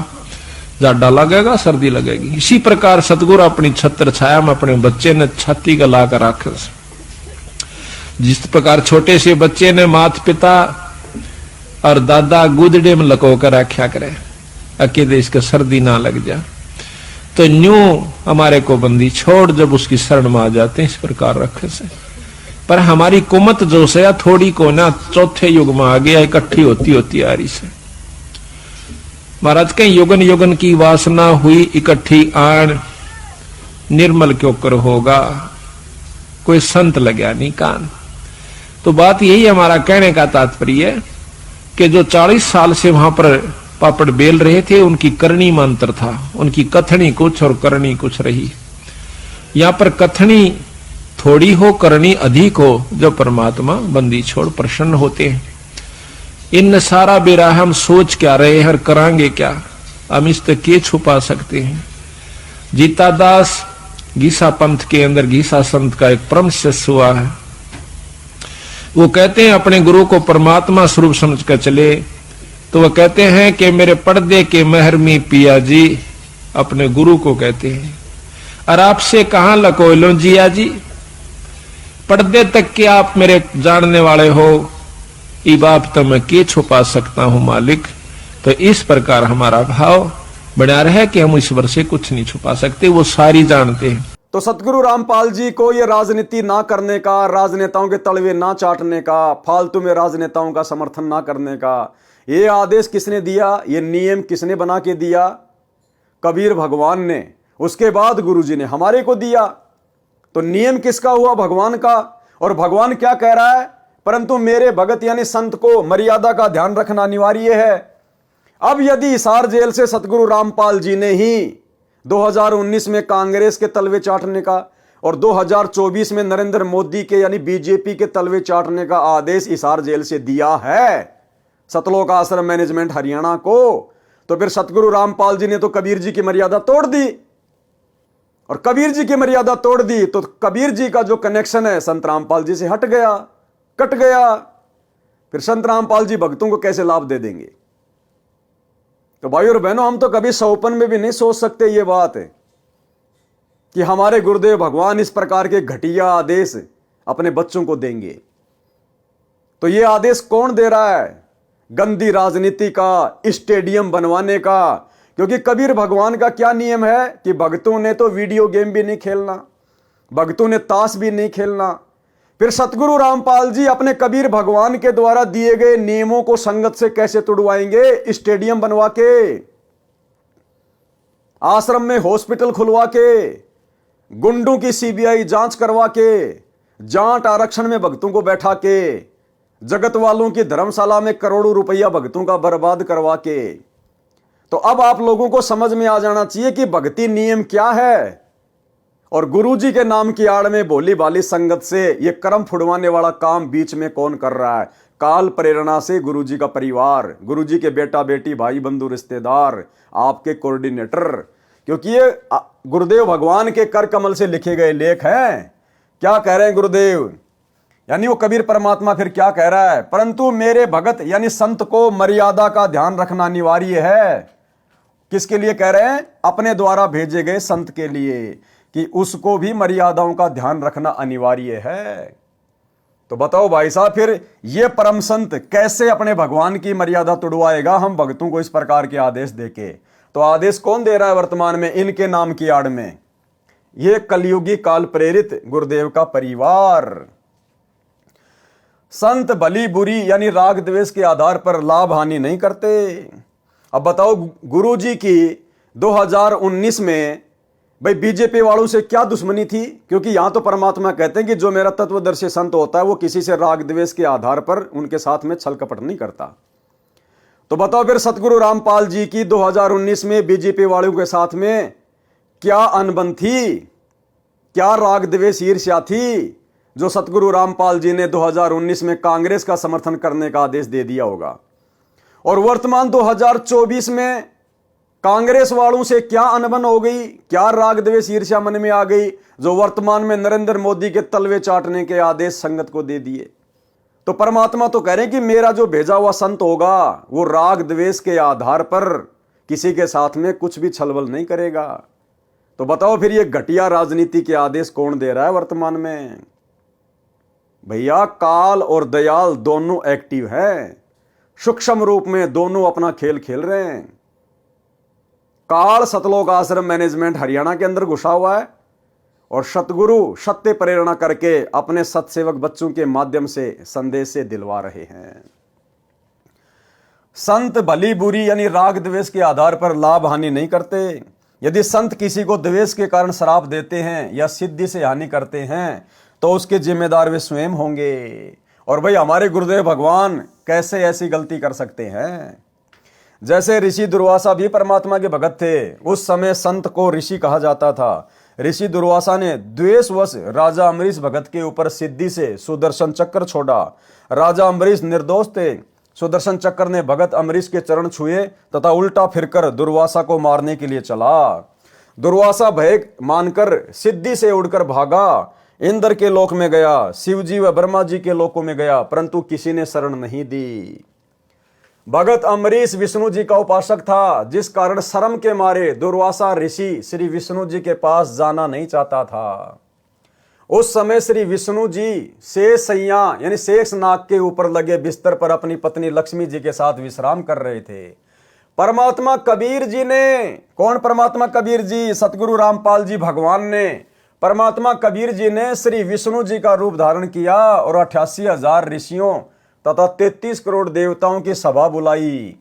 C: जाडा लगेगा, सर्दी लगेगी। इसी प्रकार सतगुरु अपनी छत्र छाया में अपने बच्चे ने छाती का ला कर रखे। जिस प्रकार छोटे से बच्चे ने माता पिता और दादा गुदड़े में लको कर रखा करे अकेले इसके सर्दी ना लग जा, तो न्यू हमारे को बंदी छोड़ जब उसकी शरण में आ जाते हैं इस प्रकार रखे से। पर हमारी कुमत जो से थोड़ी को ना चौथे युग में आ गया, इकट्ठी होती आ रही से। महाराज के युगन युगन की वासना हुई इकट्ठी आन, निर्मल क्यों कर होगा, कोई संत लग्या नहीं कान। तो बात यही हमारा कहने का तात्पर्य है कि जो 40 साल से वहां पर पापड़ बेल रहे थे, उनकी करनी में अंतर था। उनकी कथनी कुछ और करनी कुछ रही। यहां पर कथनी थोड़ी हो, करनी अधिक हो, जो परमात्मा बंदी छोड़ प्रसन्न होते हैं। इन सारा बेरा हम सोच क्या रहे हैं और करांगे क्या, हम इस तक के छुपा सकते हैं। जीता दास गीसा पंथ के अंदर गीसा संत का एक परम शिष्य हुआ है। वो कहते हैं अपने गुरु को परमात्मा स्वरूप समझ कर चले, तो वो कहते हैं कि मेरे पर्दे के महरमी पिया जी, अपने गुरु को कहते हैं, और आपसे कहां लको लो जिया जी, पर्दे तक के आप मेरे जानने वाले हो, ई बाप तो मैं के छुपा सकता हूं मालिक। तो इस प्रकार हमारा भाव बना रहे कि हम ईश्वर से कुछ नहीं छुपा सकते, वो सारी जानते हैं।
A: तो सतगुरु रामपाल जी को ये राजनीति ना करने का, राजनेताओं के तलवे ना चाटने का, फालतू में राजनेताओं का समर्थन ना करने का ये आदेश किसने दिया? ये नियम किसने बना के दिया? कबीर भगवान ने। उसके बाद गुरुजी ने हमारे को दिया। तो नियम किसका हुआ? भगवान का। और भगवान क्या कह रहा है? परंतु मेरे भगत यानी संत को मर्यादा का ध्यान रखना अनिवार्य है। अब यदि हिसार जेल से सतगुरु रामपाल जी ने ही 2019 में कांग्रेस के तलवे चाटने का और 2024 में नरेंद्र मोदी के यानी बीजेपी के तलवे चाटने का आदेश हिसार जेल से दिया है सतलोक आश्रम मैनेजमेंट हरियाणा को, तो फिर सतगुरु रामपाल जी ने तो कबीर जी की मर्यादा तोड़ दी, और कबीर जी की मर्यादा तोड़ दी तो कबीर जी का जो कनेक्शन है संत रामपाल जी से हट गया, कट गया। फिर संत रामपाल जी भक्तों को कैसे लाभ दे देंगे? तो भाई और बहनों, हम तो कभी सौपन में भी नहीं सोच सकते ये बात है कि हमारे गुरुदेव भगवान इस प्रकार के घटिया आदेश अपने बच्चों को देंगे। तो ये आदेश कौन दे रहा है? गंदी राजनीति का, स्टेडियम बनवाने का। क्योंकि कबीर भगवान का क्या नियम है कि भक्तों ने तो वीडियो गेम भी नहीं खेलना, भक्तों ने ताश भी नहीं खेलना। फिर सतगुरु रामपाल जी अपने कबीर भगवान के द्वारा दिए गए नियमों को संगत से कैसे तुड़वाएंगे? स्टेडियम बनवा के, आश्रम में हॉस्पिटल खुलवा के, गुंडों की सीबीआई जांच करवा के, जाट आरक्षण में भक्तों को बैठा के, जगत वालों की धर्मशाला में करोड़ों रुपया भक्तों का बर्बाद करवा के। तो अब आप लोगों को समझ में आ जाना चाहिए कि भक्ति नियम क्या है, और गुरुजी के नाम की आड़ में भोली भाली संगत से ये कर्म फुड़वाने वाला काम बीच में कौन कर रहा है? काल प्रेरणा से गुरुजी का परिवार, गुरुजी के बेटा बेटी, भाई बंधु रिश्तेदार, आपके कोऑर्डिनेटर। क्योंकि ये गुरुदेव भगवान के कर कमल से लिखे गए लेख हैं। क्या कह रहे हैं गुरुदेव? यानी वो कबीर परमात्मा फिर क्या कह रहा है? परंतु मेरे भगत यानी संत को मर्यादा का ध्यान रखना अनिवार्य है। किसके लिए कह रहे हैं? अपने द्वारा भेजे गए संत के लिए, कि उसको भी मर्यादाओं का ध्यान रखना अनिवार्य है। तो बताओ भाई साहब, फिर ये परम संत कैसे अपने भगवान की मर्यादा तुड़वाएगा हम भक्तों को इस प्रकार के आदेश देके? तो आदेश कौन दे रहा है वर्तमान में इनके नाम की आड़ में? ये कलयुगी काल प्रेरित गुरुदेव का परिवार। संत भली बुरी यानी राग द्वेष के आधार पर लाभ हानि नहीं करते। अब बताओ, गुरुजी की 2019 में भाई बीजेपी वालों से क्या दुश्मनी थी? क्योंकि यहां तो परमात्मा कहते हैं कि जो मेरा तत्वदर्शी संत होता है वो किसी से राग द्वेष के आधार पर उनके साथ में छल कपट नहीं करता। तो बताओ फिर सतगुरु रामपाल जी की 2019 में बीजेपी वालों के साथ में क्या अनबन थी, क्या राग द्वेष ईर्ष्या थी, जो सतगुरु रामपाल जी ने 2019 में कांग्रेस का समर्थन करने का आदेश दे दिया होगा? और वर्तमान 2024 में कांग्रेस वालों से क्या अनबन हो गई, क्या राग द्वेष ईर्ष्या मन में आ गई, जो वर्तमान में नरेंद्र मोदी के तलवे चाटने के आदेश संगत को दे दिए? तो परमात्मा तो कह रहे हैं कि मेरा जो भेजा हुआ संत होगा वो राग द्वेष के आधार पर किसी के साथ में कुछ भी छलबल नहीं करेगा। तो बताओ फिर ये घटिया राजनीति के आदेश कौन दे रहा है वर्तमान में? भैया, काल और दयाल दोनों एक्टिव हैं, सूक्ष्म रूप में दोनों अपना खेल खेल रहे हैं। काल सतलोक आश्रम मैनेजमेंट हरियाणा के अंदर घुसा हुआ है, और सतगुरु सत्य प्रेरणा करके अपने सतसेवक बच्चों के माध्यम से संदेश से दिलवा रहे हैं। संत भली बुरी यानी राग द्वेष के आधार पर लाभ हानि नहीं करते। यदि संत किसी को द्वेष के कारण श्राप देते हैं या सिद्धि से हानि करते हैं तो उसके जिम्मेदार वे स्वयं होंगे। और भाई, हमारे गुरुदेव भगवान कैसे ऐसी गलती कर सकते हैं? जैसे ऋषि दुर्वासा भी परमात्मा के भगत थे, उस समय संत को ऋषि कहा जाता था। ऋषि दुर्वासा ने द्वेषवश राजा अम्बरीश भगत के ऊपर सिद्धि से सुदर्शन चक्र छोड़ा। राजा अम्बरीश निर्दोष थे। सुदर्शन चक्र ने भगत अम्बरीश के चरण छुए तथा उल्टा फिरकर दुर्वासा को मारने के लिए चला। दुर्वासा भय मानकर सिद्धि से उड़कर भागा, इंद्र के लोक में गया, शिवजी व ब्रह्मा जी के लोकों में गया, परंतु किसी ने शरण नहीं दी। भगत अम्बरीश विष्णु जी का उपासक था, जिस कारण शर्म के मारे दुर्वासा ऋषि श्री विष्णु जी के पास जाना नहीं चाहता था। उस समय श्री विष्णु जी शेष सैया यानी शेष नाग के ऊपर लगे बिस्तर पर अपनी पत्नी लक्ष्मी जी के साथ विश्राम कर रहे थे। परमात्मा कबीर जी ने, कौन परमात्मा कबीर जी? सतगुरु रामपाल जी भगवान ने, परमात्मा कबीर जी ने श्री विष्णु जी का रूप धारण किया और 88,000 ऋषियों तथा 33 करोड़ देवताओं की सभा बुलाई।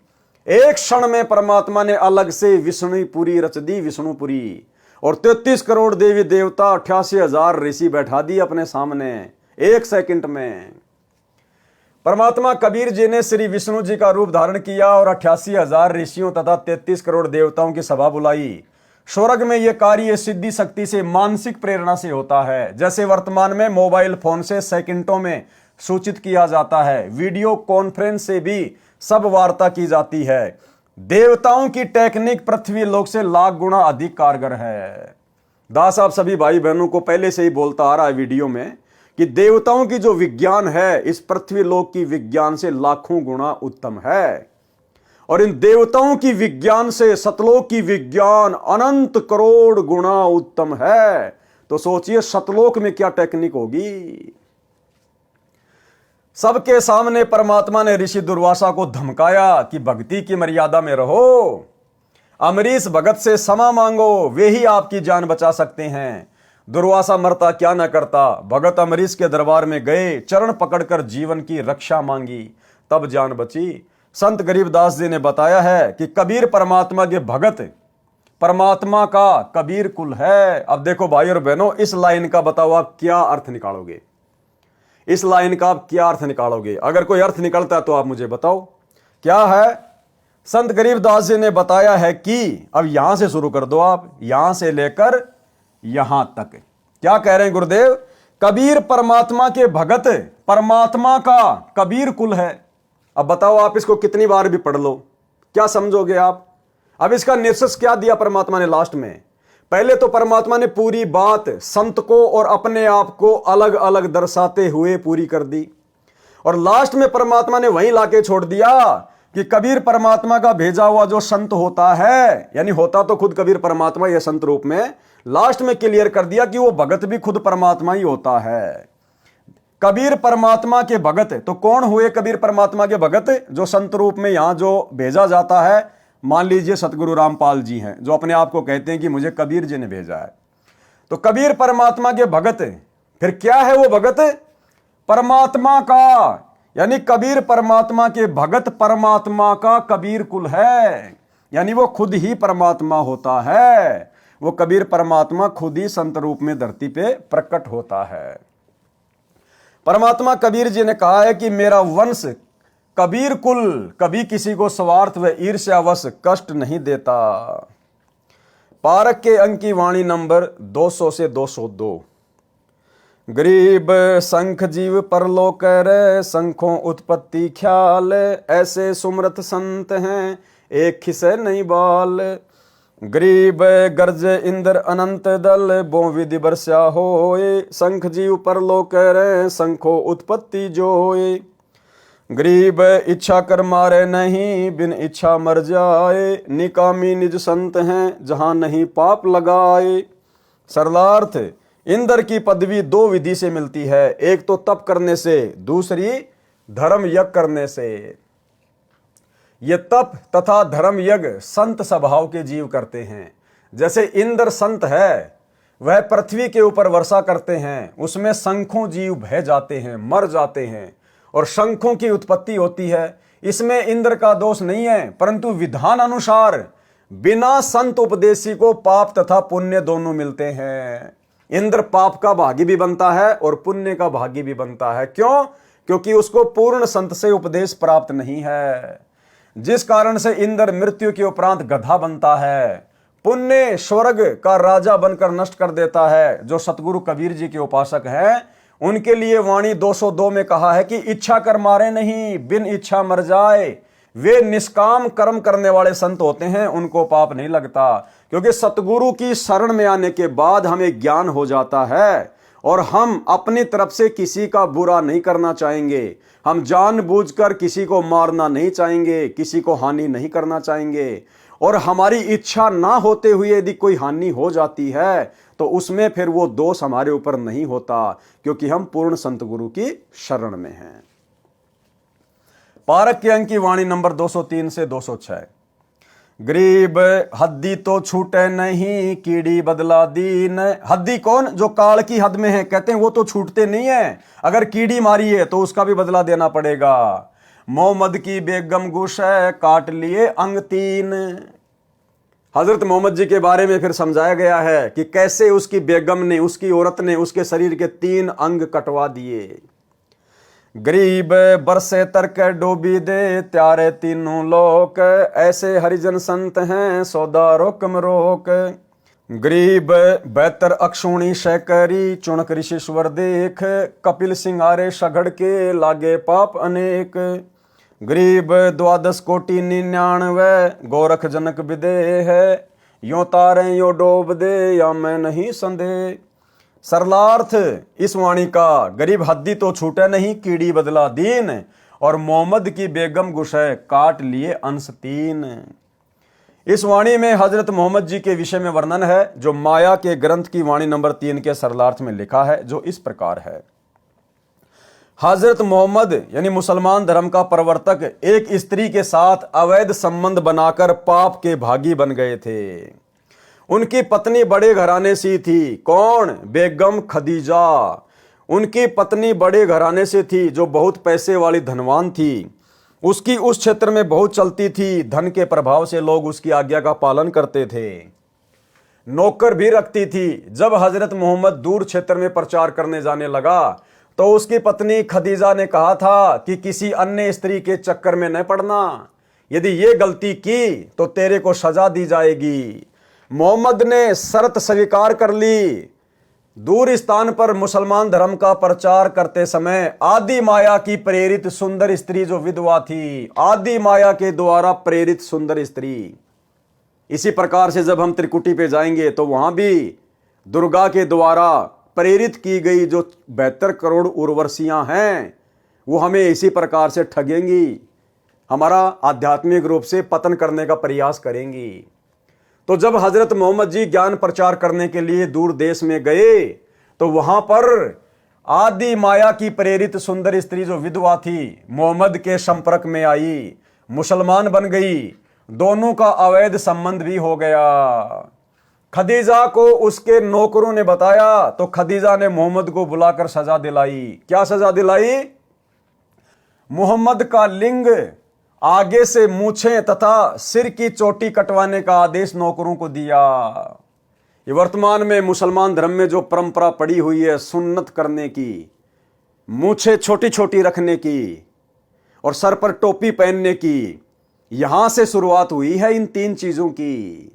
A: एक क्षण में परमात्मा ने अलग से विष्णुपुरी रच दी, विष्णुपुरी, और 33 करोड़ देवी देवता 88,000 ऋषि बैठा दिए अपने सामने एक सेकंड में। परमात्मा कबीर जी ने श्री विष्णु जी का रूप धारण किया और 88,000 ऋषियों तथा 33 करोड़ देवताओं की सभा बुलाई। स्वर्ग में यह कार्य सिद्धि शक्ति से, मानसिक प्रेरणा से होता है। जैसे वर्तमान में मोबाइल फोन से सेकंडों में सूचित किया जाता है, वीडियो कॉन्फ्रेंस से भी सब वार्ता की जाती है। देवताओं की टेक्निक पृथ्वी लोक से लाख गुना अधिक कारगर है। दास आप सभी भाई बहनों को पहले से ही बोलता आ रहा है वीडियो में कि देवताओं की जो विज्ञान है इस पृथ्वी लोक की विज्ञान से लाखों गुना उत्तम है। और इन देवताओं की विज्ञान से सतलोक की विज्ञान अनंत करोड़ गुना उत्तम है। तो सोचिए सतलोक में क्या टेक्निक होगी। सबके सामने परमात्मा ने ऋषि दुर्वासा को धमकाया कि भक्ति की मर्यादा में रहो, अमरीश भगत से क्षमा मांगो, वे ही आपकी जान बचा सकते हैं। दुर्वासा मरता क्या न करता, भगत अमरीश के दरबार में गए, चरण पकड़कर जीवन की रक्षा मांगी, तब जान बची। संत गरीबदास जी ने बताया है कि कबीर परमात्मा के भगत परमात्मा का कबीर कुल है। अब देखो भाई और बहनों, इस लाइन का बताओ आप क्या अर्थ निकालोगे, इस लाइन का आप क्या अर्थ निकालोगे? अगर कोई अर्थ निकलता है तो आप मुझे बताओ क्या है। संत गरीबदास जी ने बताया है कि, अब यहां से शुरू कर दो आप, यहां से लेकर यहां तक क्या कह रहे हैं गुरुदेव? कबीर परमात्मा के भगत परमात्मा का कबीर कुल है। अब बताओ आप इसको कितनी बार भी पढ़ लो, क्या समझोगे आप? अब इसका निष्कर्ष क्या दिया परमात्मा ने लास्ट में? पहले तो परमात्मा ने पूरी बात संत को और अपने आप को अलग अलग दर्शाते हुए पूरी कर दी, और लास्ट में परमात्मा ने वहीं लाके छोड़ दिया कि कबीर परमात्मा का भेजा हुआ जो संत होता है, यानी होता तो खुद कबीर परमात्मा यह संत रूप में, लास्ट में क्लियर कर दिया कि वो भगत भी खुद परमात्मा ही होता है। कबीर परमात्मा के भगत तो कौन हुए? कबीर परमात्मा के भगत जो संत रूप में यहां जो भेजा जाता है, मान लीजिए सतगुरु रामपाल जी हैं जो अपने आप को कहते हैं कि मुझे कबीर जी ने भेजा है। तो कबीर परमात्मा के भगत, फिर क्या है वो भगत? परमात्मा का, यानी कबीर परमात्मा के भगत परमात्मा का कबीर कुल है, यानी वो खुद ही परमात्मा होता है। वो कबीर परमात्मा खुद ही संत रूप में धरती पे प्रकट होता है। परमात्मा कबीर जी ने कहा है कि मेरा वंश कबीर कुल कभी किसी को स्वार्थ व ईर्ष्यावश कष्ट नहीं देता। पारक के अंक की वाणी नंबर 200 से 202। गरीब संख जीव परलोक रे, संखों उत्पत्ति ख्याल, ऐसे सुमरत संत हैं एक खिसे नहीं बाल। गरीब गर्ज इंद्र अनंत दल, बो विधि बरस्या होए, संख जीव परलोक रे, संखों उत्पत्ति जोए। गरीब इच्छा कर मारे नहीं, बिन इच्छा मर जाए, निकामी निज संत हैं जहां नहीं पाप लगाए। सरलार्थ, इंद्र की पदवी दो विधि से मिलती है, एक तो तप करने से, दूसरी धर्म यज्ञ करने से। ये तप तथा धर्म यज्ञ संत स्वभाव के जीव करते हैं। जैसे इंद्र संत है, वह पृथ्वी के ऊपर वर्षा करते हैं, उसमें शंखों जीव बह जाते हैं, मर जाते हैं और शंखों की उत्पत्ति होती है। इसमें इंद्र का दोष नहीं है, परंतु विधान अनुसार बिना संत उपदेशी को पाप तथा पुण्य दोनों मिलते हैं। इंद्र पाप का भागी भी बनता है और पुण्य का भागी भी बनता है। क्यों? क्योंकि उसको पूर्ण संत से उपदेश प्राप्त नहीं है, जिस कारण से इंद्र मृत्यु के उपरांत गधा बनता है। पुण्य स्वर्ग का राजा बनकर नष्ट कर देता है। जो सतगुरु कबीर जी के उपासक हैं, उनके लिए वाणी 202 में कहा है कि इच्छा कर मारे नहीं, बिन इच्छा मर जाए। वे निष्काम कर्म करने वाले संत होते हैं, उनको पाप नहीं लगता, क्योंकि सतगुरु की शरण में आने के बाद हमें ज्ञान हो जाता है और हम अपनी तरफ से किसी का बुरा नहीं करना चाहेंगे। हम जानबूझकर किसी को मारना नहीं चाहेंगे, किसी को हानि नहीं करना चाहेंगे, और हमारी इच्छा ना होते हुए यदि कोई हानि हो जाती है तो उसमें फिर वो दोष हमारे ऊपर नहीं होता, क्योंकि हम पूर्ण संत गुरु की शरण में हैं। पारक के अंक की वाणी नंबर 203 से 206। गरीब हद्दी तो छूटे नहीं, कीड़ी बदला दीन। हद्दी कौन? जो काल की हद में है, कहते हैं वो तो छूटते नहीं है, अगर कीड़ी मारी है तो उसका भी बदला देना पड़ेगा। मोहम्मद की बेगम गुश है, काट लिए अंग तीन। हजरत मोहम्मद जी के बारे में फिर समझाया गया है कि कैसे उसकी बेगम ने, उसकी औरत ने उसके शरीर के 3 अंग कटवा दिए। गरीब बरसे तरक डोबी दे, त्यारे तीनों लोक, ऐसे हरिजन संत हैं सौदा रोकम रोक। गरीब बेहतर अक्षुणी शैकरी चुणक ऋषिश्वर देख, कपिल सिंहारे सघड़ के लागे पाप अनेक। गरीब 12,99,99 गोरख जनक विदेह है, यो तारे यो डोब दे या मैं नहीं संदेह। सरलार्थ इस वाणी का, गरीब हद्दी तो छूटे नहीं कीड़ी बदला दीन, और मोहम्मद की बेगम गुशे काट लिए अंश 3। इस वाणी में हजरत मोहम्मद जी के विषय में वर्णन है जो माया के ग्रंथ की वाणी नंबर 3 के सरलार्थ में लिखा है, जो इस प्रकार है। हजरत मोहम्मद यानी मुसलमान धर्म का प्रवर्तक एक स्त्री के साथ अवैध संबंध बनाकर पाप के भागी बन गए थे। उनकी पत्नी बड़े घराने से थी। कौन? बेगम खदीजा। उनकी पत्नी बड़े घराने से थी जो बहुत पैसे वाली धनवान थी। उसकी उस क्षेत्र में बहुत चलती थी। धन के प्रभाव से लोग उसकी आज्ञा का पालन करते थे। नौकर भी रखती थी। जब हजरत मोहम्मद दूर क्षेत्र में प्रचार करने जाने लगा तो उसकी पत्नी खदीजा ने कहा था कि किसी अन्य स्त्री के चक्कर में न पड़ना। यदि ये गलती की तो तेरे को सजा दी जाएगी। मोहम्मद ने शर्त स्वीकार कर ली। दूर स्थान पर मुसलमान धर्म का प्रचार करते समय आदि माया की प्रेरित सुंदर स्त्री जो विधवा थी, आदि माया के द्वारा प्रेरित सुंदर स्त्री। इसी प्रकार से जब हम त्रिकुटी पे जाएंगे तो वहां भी दुर्गा के द्वारा प्रेरित की गई जो 72 करोड़ उर्वशियां हैं वो हमें इसी प्रकार से ठगेंगी, हमारा आध्यात्मिक रूप से पतन करने का प्रयास करेंगी। तो जब हजरत मोहम्मद जी ज्ञान प्रचार करने के लिए दूर देश में गए तो वहां पर आदि माया की प्रेरित सुंदर स्त्री जो विधवा थी मोहम्मद के संपर्क में आई, मुसलमान बन गई। दोनों का अवैध संबंध भी हो गया। खदीजा को उसके नौकरों ने बताया तो खदीजा ने मोहम्मद को बुलाकर सजा दिलाई। क्या सजा दिलाई? मोहम्मद का लिंग, आगे से मूछें तथा सिर की चोटी कटवाने का आदेश नौकरों को दिया। ये वर्तमान में मुसलमान धर्म में जो परंपरा पड़ी हुई है सुन्नत करने की, मूछें छोटी छोटी रखने की और सर पर टोपी पहनने की, यहां से शुरुआत हुई है इन 3 चीजों की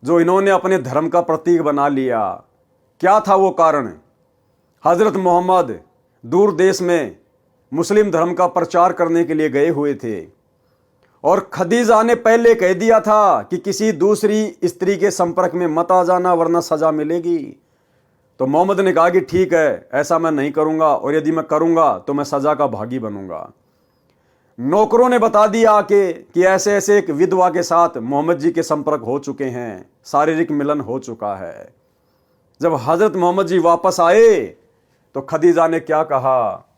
A: जो इन्होंने अपने धर्म का प्रतीक बना लिया। क्या था वो कारण? हजरत मोहम्मद दूर देश में मुस्लिम धर्म का प्रचार करने के लिए गए हुए थे और खदीजा ने पहले कह दिया था कि किसी दूसरी स्त्री के संपर्क में मत आ जाना वरना सजा मिलेगी। तो मोहम्मद ने कहा कि ठीक है, ऐसा मैं नहीं करूंगा और यदि मैं करूंगा तो मैं सजा का भागी बनूंगा। नौकरों ने बता दिया कि ऐसे ऐसे एक विधवा के साथ मोहम्मद जी के संपर्क हो चुके हैं, शारीरिक मिलन हो चुका है। जब हजरत मोहम्मद जी वापस आए तो खदीजा ने क्या कहा?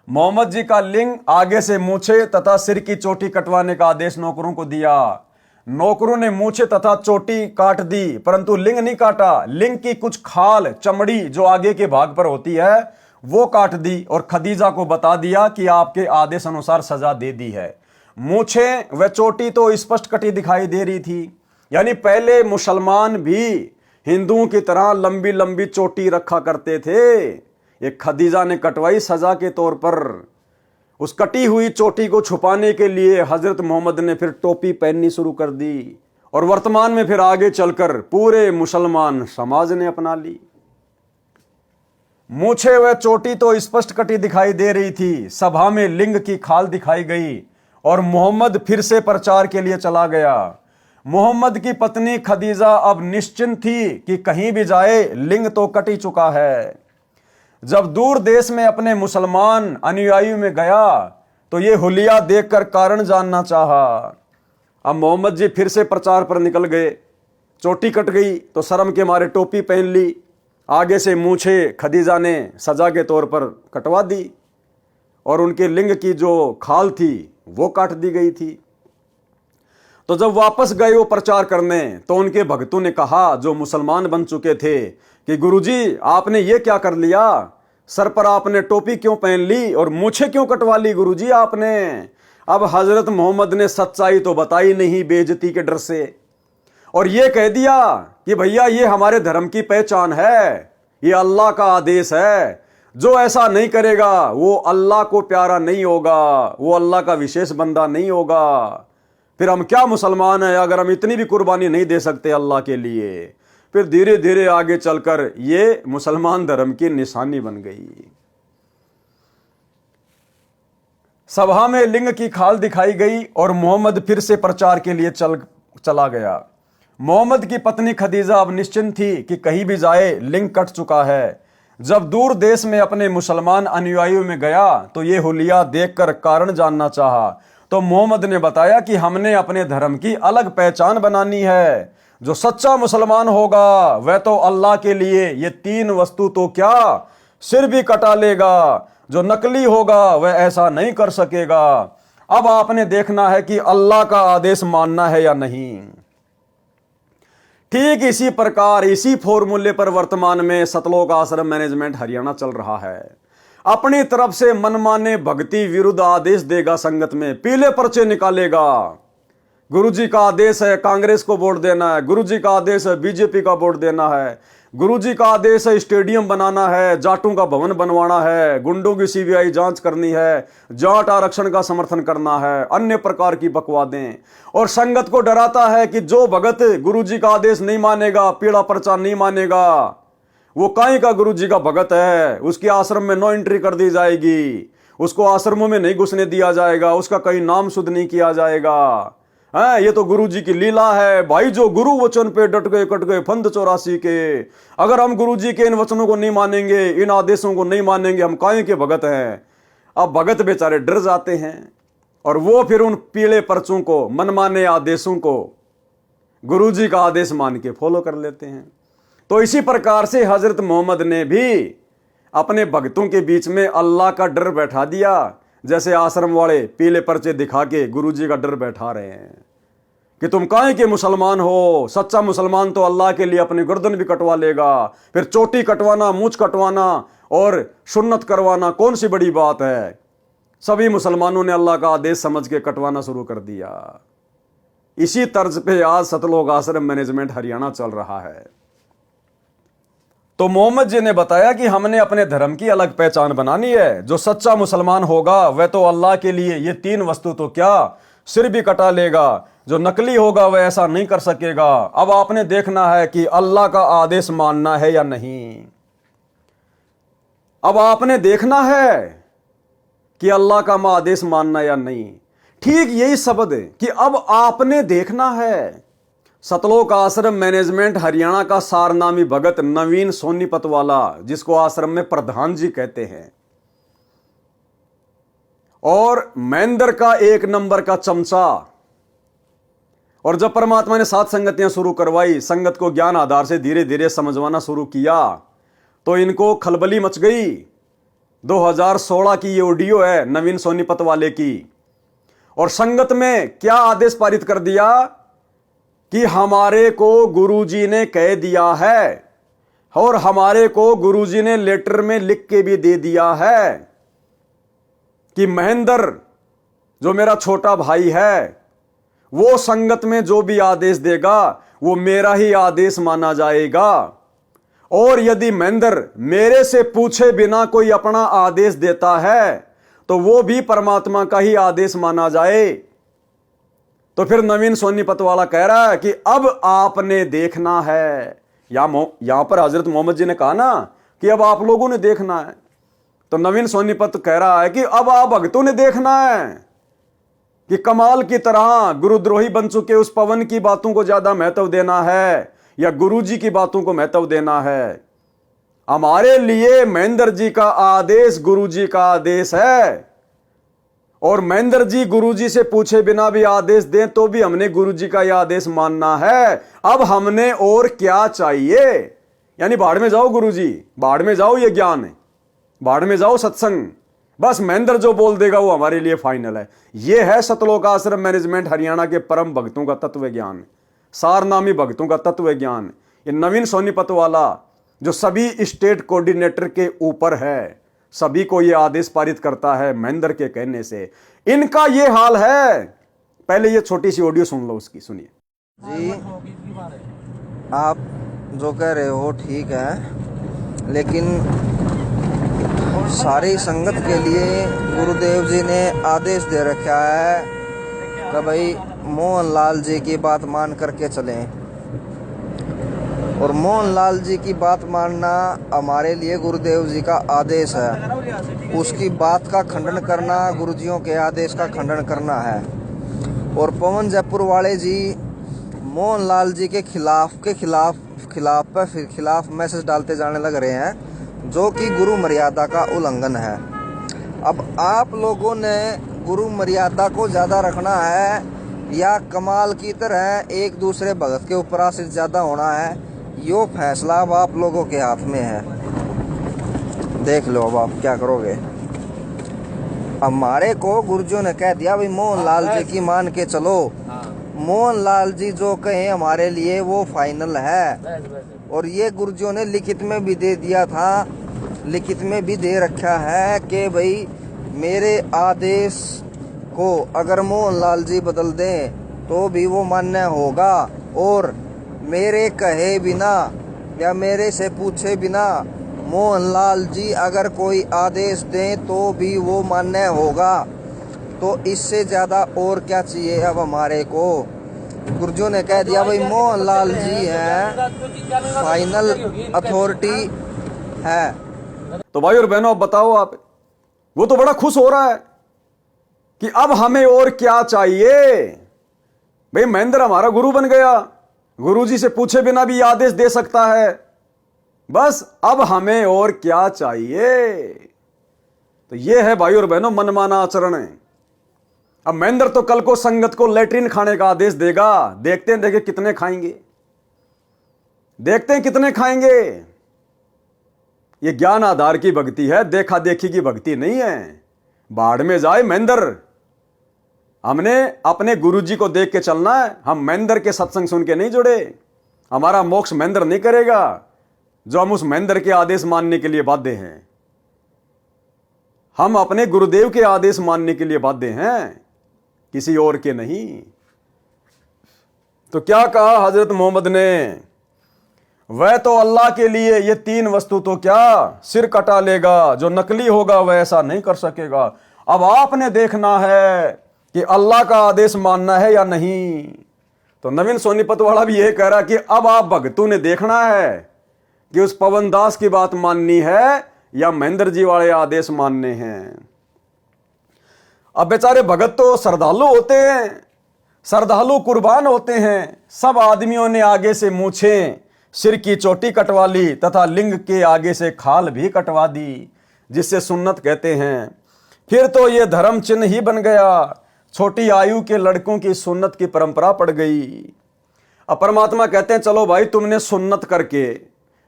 A: मोहम्मद जी का लिंग, आगे से मूछे तथा सिर की चोटी कटवाने का आदेश नौकरों को दिया। नौकरों ने मूछे तथा चोटी काट दी परंतु लिंग नहीं काटा। लिंग की कुछ खाल, चमड़ी जो आगे के भाग पर होती है वो काट दी और खदीजा को बता दिया कि आपके आदेश अनुसार सजा दे दी है। मूछे व चोटी तो स्पष्ट कटी दिखाई दे रही थी, यानी पहले मुसलमान भी हिंदुओं की तरह लंबी लंबी चोटी रखा करते थे। ये खदीजा ने कटवाई सजा के तौर पर। उस कटी हुई चोटी को छुपाने के लिए हजरत मोहम्मद ने फिर टोपी पहननी शुरू कर दी और वर्तमान में फिर आगे चलकर पूरे मुसलमान समाज ने अपना ली। मूछे व चोटी तो स्पष्ट कटी दिखाई दे रही थी, सभा में लिंग की खाल दिखाई गई और मोहम्मद फिर से प्रचार के लिए चला गया। मोहम्मद की पत्नी खदीजा अब निश्चिंत थी कि कहीं भी जाए लिंग तो कट ही चुका है। जब दूर देश में अपने मुसलमान अनुयायियों में गया तो ये हुलिया देखकर कारण जानना चाहा। अब मोहम्मद जी फिर से प्रचार पर निकल गए। चोटी कट गई तो शर्म के मारे टोपी पहन ली, आगे से मूछे खदीजा ने सजा के तौर पर कटवा दी और उनके लिंग की जो खाल थी वो काट दी गई थी। तो जब वापस गए वो प्रचार करने तो उनके भक्तों ने कहा, जो मुसलमान बन चुके थे, कि गुरुजी आपने ये क्या कर लिया? सर पर आपने टोपी क्यों पहन ली और मूछें क्यों कटवा ली गुरुजी आपने? अब हजरत मोहम्मद ने सच्चाई तो बताई नहीं बेइज्जती के डर से, और ये कह दिया कि भैया ये हमारे धर्म की पहचान है, ये अल्लाह का आदेश है, जो ऐसा नहीं करेगा वो अल्लाह को प्यारा नहीं होगा, वो अल्लाह का विशेष बंदा नहीं होगा। फिर हम क्या मुसलमान हैं अगर हम इतनी भी कुर्बानी नहीं दे सकते अल्लाह के लिए। फिर धीरे धीरे आगे चलकर ये मुसलमान धर्म की निशानी बन गई। सभा में लिंग की खाल दिखाई गई और मोहम्मद फिर से प्रचार के लिए चला गया। मोहम्मद की पत्नी खदीजा अब निश्चिंत थी कि कहीं भी जाए लिंग कट चुका है। जब दूर देश में अपने मुसलमान अनुयायियों में गया तो ये हुलिया देखकर कारण जानना चाहा, तो मोहम्मद ने बताया कि हमने अपने धर्म की अलग पहचान बनानी है। जो सच्चा मुसलमान होगा वह तो अल्लाह के लिए ये 3 वस्तु तो क्या सिर भी कटा लेगा। जो नकली होगा वह ऐसा नहीं कर सकेगा। अब आपने देखना है कि अल्लाह का आदेश मानना है या नहीं। ठीक इसी प्रकार इसी फॉर्मूले पर वर्तमान में सतलोक आश्रम मैनेजमेंट हरियाणा चल रहा है। अपनी तरफ से मनमाने भक्ति विरुद्ध आदेश देगा, संगत में पीले पर्चे निकालेगा। गुरुजी का आदेश है कांग्रेस को वोट देना है, गुरुजी का आदेश है बीजेपी का वोट देना है, गुरुजी का आदेश है स्टेडियम बनाना है, जाटों का भवन बनवाना है, गुंडों की सीबीआई जांच करनी है, जाट आरक्षण का समर्थन करना है, अन्य प्रकार की बकवादें। और संगत को डराता है कि जो भगत गुरुजी का आदेश नहीं मानेगा, पीला पर्चा नहीं मानेगा, वो काई का गुरुजी का भगत है, उसके आश्रम में नो एंट्री कर दी जाएगी, उसको आश्रमों में नहीं घुसने दिया जाएगा, उसका कहीं नाम शुद्ध नहीं किया जाएगा। ये तो गुरुजी की लीला है भाई। जो गुरु वचन पे डट गए कट गए फंद 84 के। अगर हम गुरुजी के इन वचनों को नहीं मानेंगे, इन आदेशों को नहीं मानेंगे, हम काहे के भगत हैं। अब भगत बेचारे डर जाते हैं और वो फिर उन पीले पर्चों को, मनमाने आदेशों को गुरुजी का आदेश मान के फॉलो कर लेते हैं। तो इसी प्रकार से हजरत मोहम्मद ने भी अपने भक्तों के बीच में अल्लाह का डर बैठा दिया। जैसे आश्रम वाले पीले पर्चे दिखा के गुरुजी का डर बैठा रहे हैं कि तुम काहे के मुसलमान हो। सच्चा मुसलमान तो अल्लाह के लिए अपनी गर्दन भी कटवा लेगा। फिर चोटी कटवाना, मूंछ कटवाना और सुन्नत करवाना कौन सी बड़ी बात है। सभी मुसलमानों ने अल्लाह का आदेश समझ के कटवाना शुरू कर दिया। इसी तर्ज पे आज सतलोक आश्रम मैनेजमेंट हरियाणा चल रहा है। तो मोहम्मद जी ने बताया कि हमने अपने धर्म की अलग पहचान बनानी है। जो सच्चा मुसलमान होगा वह तो अल्लाह के लिए ये 3 वस्तु तो क्या सिर भी कटा लेगा। जो नकली होगा वह ऐसा नहीं कर सकेगा। अब आपने देखना है कि अल्लाह का आदेश मानना है या नहीं। अब आपने देखना है कि अल्लाह का आदेश मानना या नहीं। ठीक यही शब्द है कि अब आपने देखना है। सतलोक आश्रम मैनेजमेंट हरियाणा का सारनामी भगत नवीन सोनीपत वाला, जिसको आश्रम में प्रधान जी कहते हैं, और महेंद्र का 1 नंबर का चमचा। और जब परमात्मा ने 7 संगतियां शुरू करवाई, संगत को ज्ञान आधार से धीरे धीरे समझवाना शुरू किया, तो इनको खलबली मच गई। 2016 की ये ऑडियो है नवीन सोनीपत वाले की। और संगत में क्या आदेश पारित कर दिया कि हमारे को गुरुजी ने कह दिया है और हमारे को गुरुजी ने लेटर में लिख के भी दे दिया है कि महेंद्र जो मेरा छोटा भाई है वो संगत में जो भी आदेश देगा वो मेरा ही आदेश माना जाएगा। और यदि महेंद्र मेरे से पूछे बिना कोई अपना आदेश देता है तो वो भी परमात्मा का ही आदेश माना जाए। तो फिर नवीन सोनीपत वाला कह रहा है कि अब आपने देखना है। यहां पर हजरत मोहम्मद जी ने कहा ना कि अब आप लोगों ने देखना है, तो नवीन सोनीपत कह रहा है कि अब आप भक्तों ने देखना है कि कमाल की तरह गुरुद्रोही बन चुके उस पवन की बातों को ज्यादा महत्व देना है या गुरुजी की बातों को महत्व देना है। हमारे लिए महेंद्र जी का आदेश गुरुजी का आदेश है, और महेंद्र जी गुरुजी से पूछे बिना भी आदेश दें तो भी हमने गुरुजी का यह आदेश मानना है। अब हमने और क्या चाहिए। यानी भाड़ में जाओ गुरुजी, भाड़ में जाओ ये ज्ञान है, भाड़ में जाओ सत्संग, बस महेंद्र जो बोल देगा वो हमारे लिए फाइनल है। यह है सतलोक आश्रम मैनेजमेंट हरियाणा के परम भक्तों का तत्व ज्ञान, सारनामी भक्तों का तत्व ज्ञान। ये नवीन सोनीपत वाला जो सभी स्टेट कोऑर्डिनेटर के ऊपर है, सभी को यह आदेश पारित करता है महेंद्र के कहने से, इनका यह हाल है। पहले ये छोटी सी ऑडियो सुन लो उसकी, सुनिए
D: जी। आप जो कह रहे हो ठीक है, लेकिन सारी संगत के लिए गुरुदेव जी ने आदेश दे रखा है कि भाई मोहनलाल जी की बात मान करके चलें। और मोहनलाल जी की बात मानना हमारे लिए गुरुदेव जी का आदेश है। उसकी बात का खंडन करना गुरुजियों के आदेश का खंडन करना है। और पवन जयपुर वाले जी मोहनलाल जी के खिलाफ मैसेज डालते जाने लग रहे हैं, जो कि गुरु मर्यादा का उल्लंघन है। अब आप लोगों ने गुरु मर्यादा को ज़्यादा रखना है या कमाल की तरह एक दूसरे भगत के ऊपर आश्रित ज़्यादा होना है, यो फैसला अब आप लोगों के हाथ में है। देख लो अब आप क्या करोगे। हमारे को गुरुजियों ने कह दिया भाई मोहनलाल जी की मान के चलो। मोहनलाल जी जो कहें हमारे लिए वो फाइनल है। और ये गुरुजियों ने लिखित में भी दे दिया था, लिखित में भी दे रखा है कि भाई मेरे आदेश को अगर मोहनलाल जी बदल दें तो भी वो मान्य होगा। और मेरे कहे बिना या मेरे से पूछे बिना मोहनलाल जी अगर कोई आदेश दें तो भी वो मान्य होगा। तो इससे ज़्यादा और क्या चाहिए अब हमारे को। गुरुजियों ने कह दिया भाई मोहनलाल जी हैं, फाइनल अथॉरिटी है।
A: तो भाई और बहनों अब बताओ आप, वो तो बड़ा खुश हो रहा है कि अब हमें और क्या चाहिए। भाई महेंद्र हमारा गुरु बन गया, गुरुजी से पूछे बिना भी आदेश दे सकता है, बस अब हमें और क्या चाहिए। तो यह है भाई और बहनों मनमाना आचरण है। अब महेंद्र तो कल को संगत को लेटरिन खाने का आदेश देगा, देखते हैं देखे कितने खाएंगे, देखते हैं कितने खाएंगे। यह ज्ञान आधार की भक्ति है, देखा देखी की भक्ति नहीं है। बाढ़ में जाए महेंद्र, हमने अपने गुरुजी को देख के चलना है। हम महेंद्र के सत्संग सुन के नहीं जुड़े, हमारा मोक्ष महेंद्र नहीं करेगा जो हम उस महेंद्र के आदेश मानने के लिए बाध्य हैं। हम अपने गुरुदेव के आदेश मानने के लिए बाध्य हैं, किसी और के नहीं। तो क्या कहा हजरत मोहम्मद ने, वह तो अल्लाह के लिए ये तीन वस्तु तो क्या सिर कटा लेगा, जो नकली होगा वह ऐसा नहीं कर सकेगा। अब आपने देखना है कि अल्लाह का आदेश मानना है या नहीं। तो नवीन सोनीपत वाला भी यह कह रहा कि अब आप भगतों ने देखना है कि उस पवन दास की बात माननी है या महेंद्र जी वाले आदेश मानने हैं। अब बेचारे भगत तो श्रद्धालु होते हैं, श्रद्धालु कुर्बान होते हैं। सब आदमियों ने आगे से मूछें, सिर की चोटी कटवा ली तथा लिंग के आगे से खाल भी कटवा दी, जिससे सुन्नत कहते हैं। फिर तो ये धर्म चिन्ह ही बन गया, छोटी आयु के लड़कों की सुन्नत की परंपरा पड़ गई। अब परमात्मा कहते हैं चलो भाई तुमने सुन्नत करके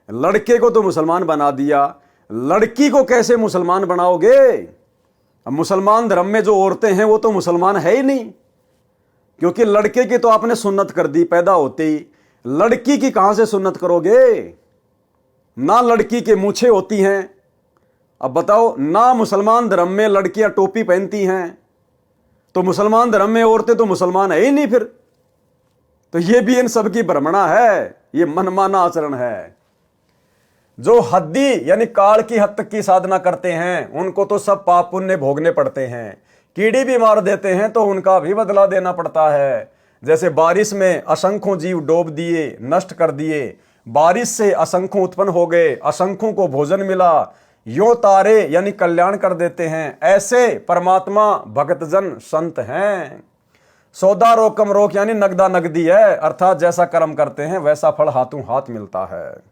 A: लड़के को तो मुसलमान बना दिया, लड़की को कैसे मुसलमान बनाओगे। अब मुसलमान धर्म में जो औरतें हैं वो तो मुसलमान है ही नहीं, क्योंकि लड़के की तो आपने सुन्नत कर दी पैदा होते ही, लड़की की कहां से सुन्नत करोगे। ना लड़की के मूछें होती हैं। अब बताओ, ना मुसलमान धर्म में लड़कियां टोपी पहनती हैं, तो मुसलमान धर्म में औरतें तो मुसलमान है ही नहीं फिर। तो ये भी इन सब की भ्रमणा है, ये मनमाना आचरण है। जो हद्दी यानी काल की हद तक की साधना करते हैं उनको तो सब पाप पुण्य भोगने पड़ते हैं। कीड़ी भी मार देते हैं तो उनका भी बदला देना पड़ता है। जैसे बारिश में असंख्यों जीव डूब दिए, नष्ट कर दिए, बारिश से असंख्यों उत्पन्न हो गए, असंख्यों को भोजन मिला, यो तारे यानी कल्याण कर देते हैं। ऐसे परमात्मा भक्तजन संत हैं। सौदा रोकम रोक यानी नगदा नगदी है, अर्थात जैसा कर्म करते हैं वैसा फल हाथों हाथ मिलता है।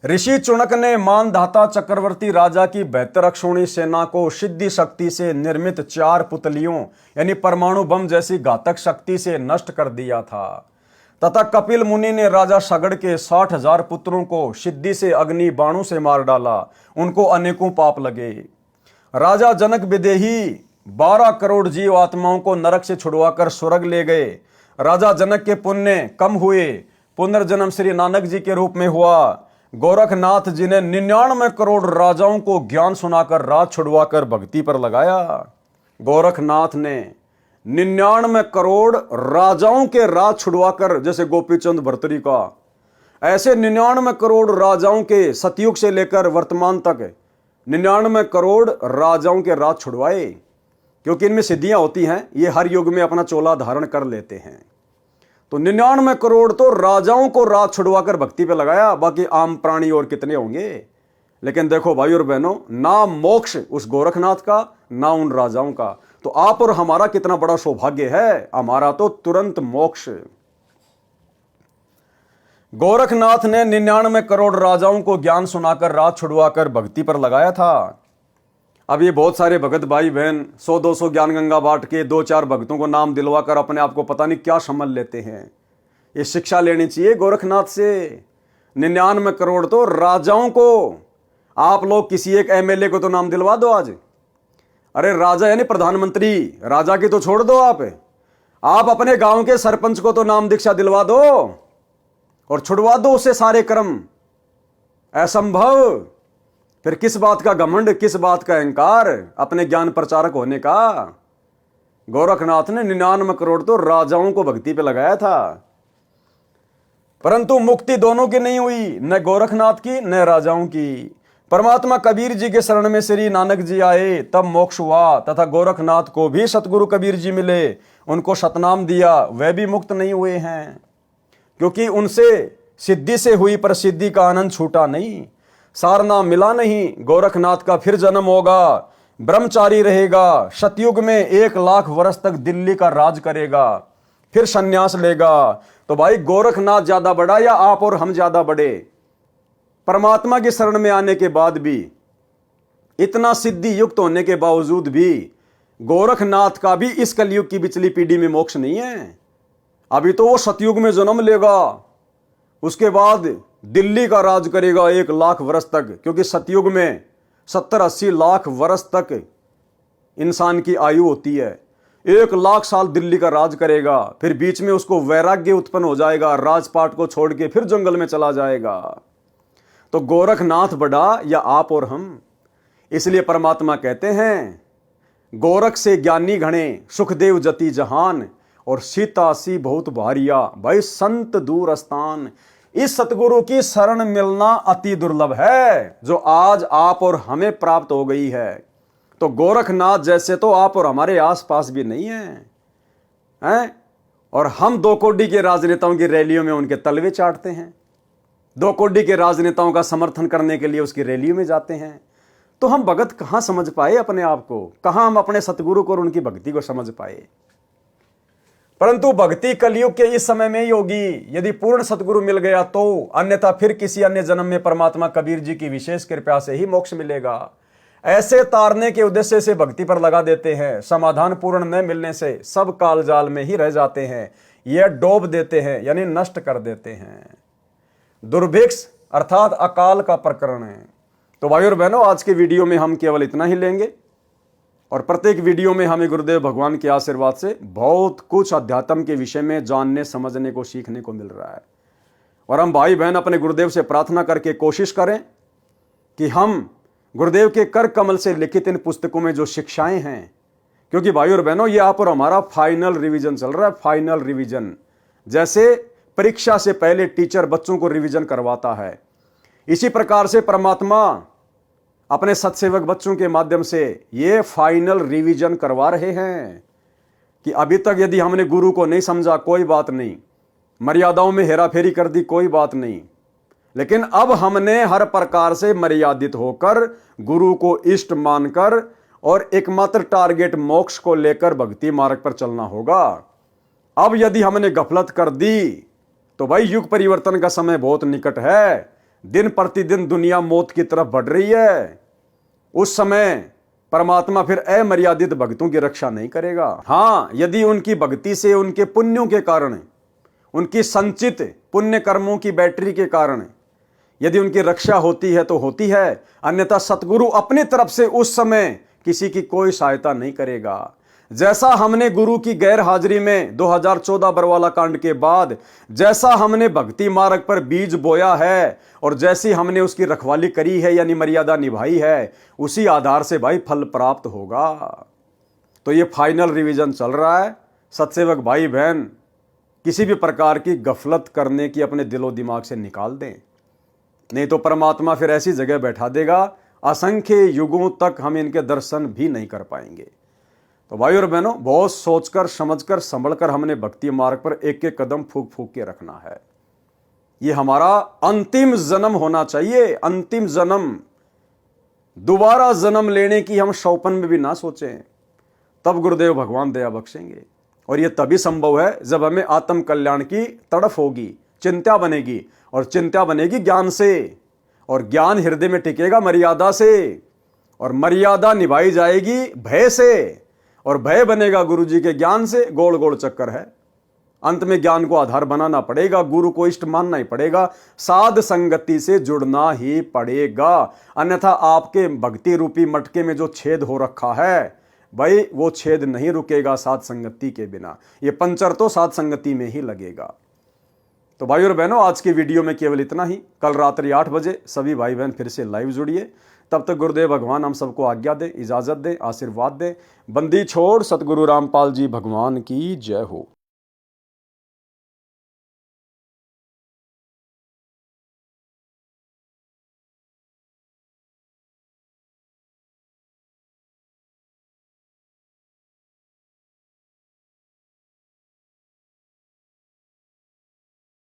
A: ऋषि चुनक ने मानधाता चक्रवर्ती राजा की बेहतर अक्षौणी सेना को सिद्धि शक्ति से निर्मित 4 पुतलियों यानी परमाणु बम जैसी घातक शक्ति से नष्ट कर दिया था, तथा कपिल मुनि ने राजा सगड़ के 60,000 पुत्रों को सिद्धि से अग्नि बाणों से मार डाला। उनको अनेकों पाप लगे। राजा जनक विदेही 12 करोड़ जीव आत्माओं को नरक से छुड़वाकर स्वर्ग ले गए। राजा जनक के पुण्य कम हुए, पुनर्जन्म श्री नानक जी के रूप में हुआ। गोरखनाथ जी ने 99 करोड़ राजाओं को ज्ञान सुनाकर राज छुड़वाकर भक्ति पर लगाया। गोरखनाथ ने 99 करोड़ राजाओं के राज छुड़वाकर, जैसे गोपीचंद भर्तरी का, ऐसे 99 करोड़ राजाओं के सतयुग से लेकर वर्तमान तक 99 करोड़ राजाओं के राज छुड़वाए। क्योंकि इनमें सिद्धियां होती हैं, ये हर युग में अपना चोला धारण कर लेते हैं। तो 99 करोड़ तो राजाओं को राज छुड़वाकर भक्ति पे लगाया, बाकी आम प्राणी और कितने होंगे। लेकिन देखो भाई और बहनों, ना मोक्ष उस गोरखनाथ का, ना उन राजाओं का। तो आप और हमारा कितना बड़ा सौभाग्य है, हमारा तो तुरंत मोक्ष। गोरखनाथ ने 99 करोड़ राजाओं को ज्ञान सुनाकर राज छुड़वाकर भक्ति पर लगाया था। अब ये बहुत सारे भगत भाई बहन 100-200 ज्ञान गंगा बांट के 2-4 भक्तों को नाम दिलवाकर अपने आप को पता नहीं क्या समझ लेते हैं। ये शिक्षा लेनी चाहिए गोरखनाथ से। 99 करोड़ तो राजाओं को, आप लोग किसी एक एमएलए को तो नाम दिलवा दो आज। अरे राजा यानी प्रधानमंत्री, राजा की तो छोड़ दो आप अपने गांव के सरपंच को तो नाम दीक्षा दिलवा दो और छुड़वा दो उससे सारे कर्म। असंभव। फिर किस बात का घमंड, किस बात का अहंकार अपने ज्ञान प्रचारक होने का। गोरखनाथ ने 99 करोड़ तो राजाओं को भक्ति पे लगाया था, परंतु मुक्ति दोनों की नहीं हुई, न गोरखनाथ की न राजाओं की। परमात्मा कबीर जी के शरण में श्री नानक जी आए, तब मोक्ष हुआ, तथा गोरखनाथ को भी सतगुरु कबीर जी मिले, उनको सतनाम दिया, वे भी मुक्त नहीं हुए हैं, क्योंकि उनसे सिद्धि से हुई प्रसिद्धि का आनंद छूटा नहीं। सारना मिला नहीं, गोरखनाथ का फिर जन्म होगा, ब्रह्मचारी रहेगा, सतयुग में 1 लाख वर्ष तक दिल्ली का राज करेगा, फिर सन्यास लेगा। तो भाई गोरखनाथ ज्यादा बड़ा या आप और हम ज्यादा बड़े? परमात्मा की शरण में आने के बाद भी, इतना सिद्धि युक्त होने के बावजूद भी गोरखनाथ का भी इस कलयुग की पिछली पीढ़ी में मोक्ष नहीं है। अभी तो वो सतयुग में जन्म लेगा, उसके बाद दिल्ली का राज करेगा 1 लाख वर्ष तक, क्योंकि सतयुग में 70-80 लाख वर्ष तक इंसान की आयु होती है। 1 लाख साल दिल्ली का राज करेगा, फिर बीच में उसको वैराग्य उत्पन्न हो जाएगा, राजपाट को छोड़ के फिर जंगल में चला जाएगा। तो गोरखनाथ बड़ा या आप और हम? इसलिए परमात्मा कहते हैं, गोरख से ज्ञानी घणे, सुखदेव जति जहान, और सीता सी बहुत भारिया, भाई संत दूर स्थान। इस सतगुरु की शरण मिलना अति दुर्लभ है, जो आज आप और हमें प्राप्त हो गई है। तो गोरखनाथ जैसे तो आप और हमारे आसपास भी नहीं हैं? और हम 2 कोड़ी के राजनेताओं की रैलियों में उनके तलवे चाटते हैं, 2 कोड़ी के राजनेताओं का समर्थन करने के लिए उसकी रैलियों में जाते हैं। तो हम भगत कहां समझ पाए अपने आप को? कहां हम अपने सतगुरु को और उनकी भक्ति को समझ पाए? परंतु भक्ति कलयुग के इस समय में ही होगी, यदि पूर्ण सतगुरु मिल गया तो, अन्यथा फिर किसी अन्य जन्म में परमात्मा कबीर जी की विशेष कृपा से ही मोक्ष मिलेगा। ऐसे तारने के उद्देश्य से भक्ति पर लगा देते हैं, समाधान पूर्ण न मिलने से सब काल जाल में ही रह जाते हैं, यह डोब देते हैं यानी नष्ट कर देते हैं। दुर्भिक्ष अर्थात अकाल का प्रकरण है। तो भाई और बहनों, आज के वीडियो में हम केवल इतना ही लेंगे, और प्रत्येक वीडियो में हमें गुरुदेव भगवान के आशीर्वाद से बहुत कुछ अध्यात्म के विषय में जानने समझने को सीखने को मिल रहा है। और हम भाई बहन अपने गुरुदेव से प्रार्थना करके कोशिश करें कि हम गुरुदेव के कर कमल से लिखित इन पुस्तकों में जो शिक्षाएं हैं, क्योंकि भाई और बहनों ये आप और हमारा फाइनल रिवीजन चल रहा है। फाइनल रिवीजन, जैसे परीक्षा से पहले टीचर बच्चों को रिवीजन करवाता है, इसी प्रकार से परमात्मा अपने सत्सेवक बच्चों के माध्यम से ये फाइनल रिवीजन करवा रहे हैं कि अभी तक यदि हमने गुरु को नहीं समझा कोई बात नहीं, मर्यादाओं में हेराफेरी कर दी कोई बात नहीं, लेकिन अब हमने हर प्रकार से मर्यादित होकर गुरु को इष्ट मानकर और एकमात्र टारगेट मोक्ष को लेकर भक्ति मार्ग पर चलना होगा। अब यदि हमने गफलत कर दी तो भाई युग परिवर्तन का समय बहुत निकट है, दिन प्रतिदिन दुनिया मौत की तरफ बढ़ रही है। उस समय परमात्मा फिर अमर्यादित भक्तों की रक्षा नहीं करेगा। हाँ, यदि उनकी भक्ति से, उनके पुण्यों के कारण, उनकी संचित पुण्य कर्मों की बैटरी के कारण यदि उनकी रक्षा होती है तो होती है, अन्यथा सतगुरु अपनी तरफ से उस समय किसी की कोई सहायता नहीं करेगा। जैसा हमने गुरु की गैर हाजिरी में 2014 बरवाला कांड के बाद जैसा हमने भक्ति मार्ग पर बीज बोया है और जैसी हमने उसकी रखवाली करी है यानी मर्यादा निभाई है, उसी आधार से भाई फल प्राप्त होगा। तो ये फाइनल रिवीजन चल रहा है। सत्सेवक भाई बहन किसी भी प्रकार की गफलत करने की अपने दिलो दिमाग से निकाल दें, नहीं तो परमात्मा फिर ऐसी जगह बैठा देगा असंख्य युगों तक हम इनके दर्शन भी नहीं कर पाएंगे। तो भाई और बहनों, बहुत सोचकर समझकर संभलकर हमने भक्ति मार्ग पर एक एक कदम फूक फूक के रखना है। ये हमारा अंतिम जन्म होना चाहिए, अंतिम जन्म। दोबारा जन्म लेने की हम शौपन में भी ना सोचें, तब गुरुदेव भगवान दया बख्शेंगे। और ये तभी संभव है जब हमें आत्म कल्याण की तड़फ होगी, चिंता बनेगी, और चिंता बनेगी ज्ञान से, और ज्ञान हृदय में टिकेगा मर्यादा से, और मर्यादा निभाई जाएगी भय से, और भय बनेगा गुरु जी के ज्ञान से। गोल गोल चक्कर है। अंत में ज्ञान को आधार बनाना पड़ेगा, गुरु को इष्ट मानना ही पड़ेगा, साध संगति से जुड़ना ही पड़ेगा। अन्यथा आपके भक्ति रूपी मटके में जो छेद हो रखा है भाई, वो छेद नहीं रुकेगा साध संगति के बिना। ये पंचर तो साध संगति में ही लगेगा। तो भाई और बहनों, आज की वीडियो में केवल इतना ही। कल रात्रि 8 बजे सभी भाई बहन फिर से लाइव जुड़िए। तब तक गुरुदेव भगवान हम सबको आज्ञा दे, इजाजत दे, आशीर्वाद दे। बंदी छोड़ सतगुरु रामपाल जी भगवान की जय हो।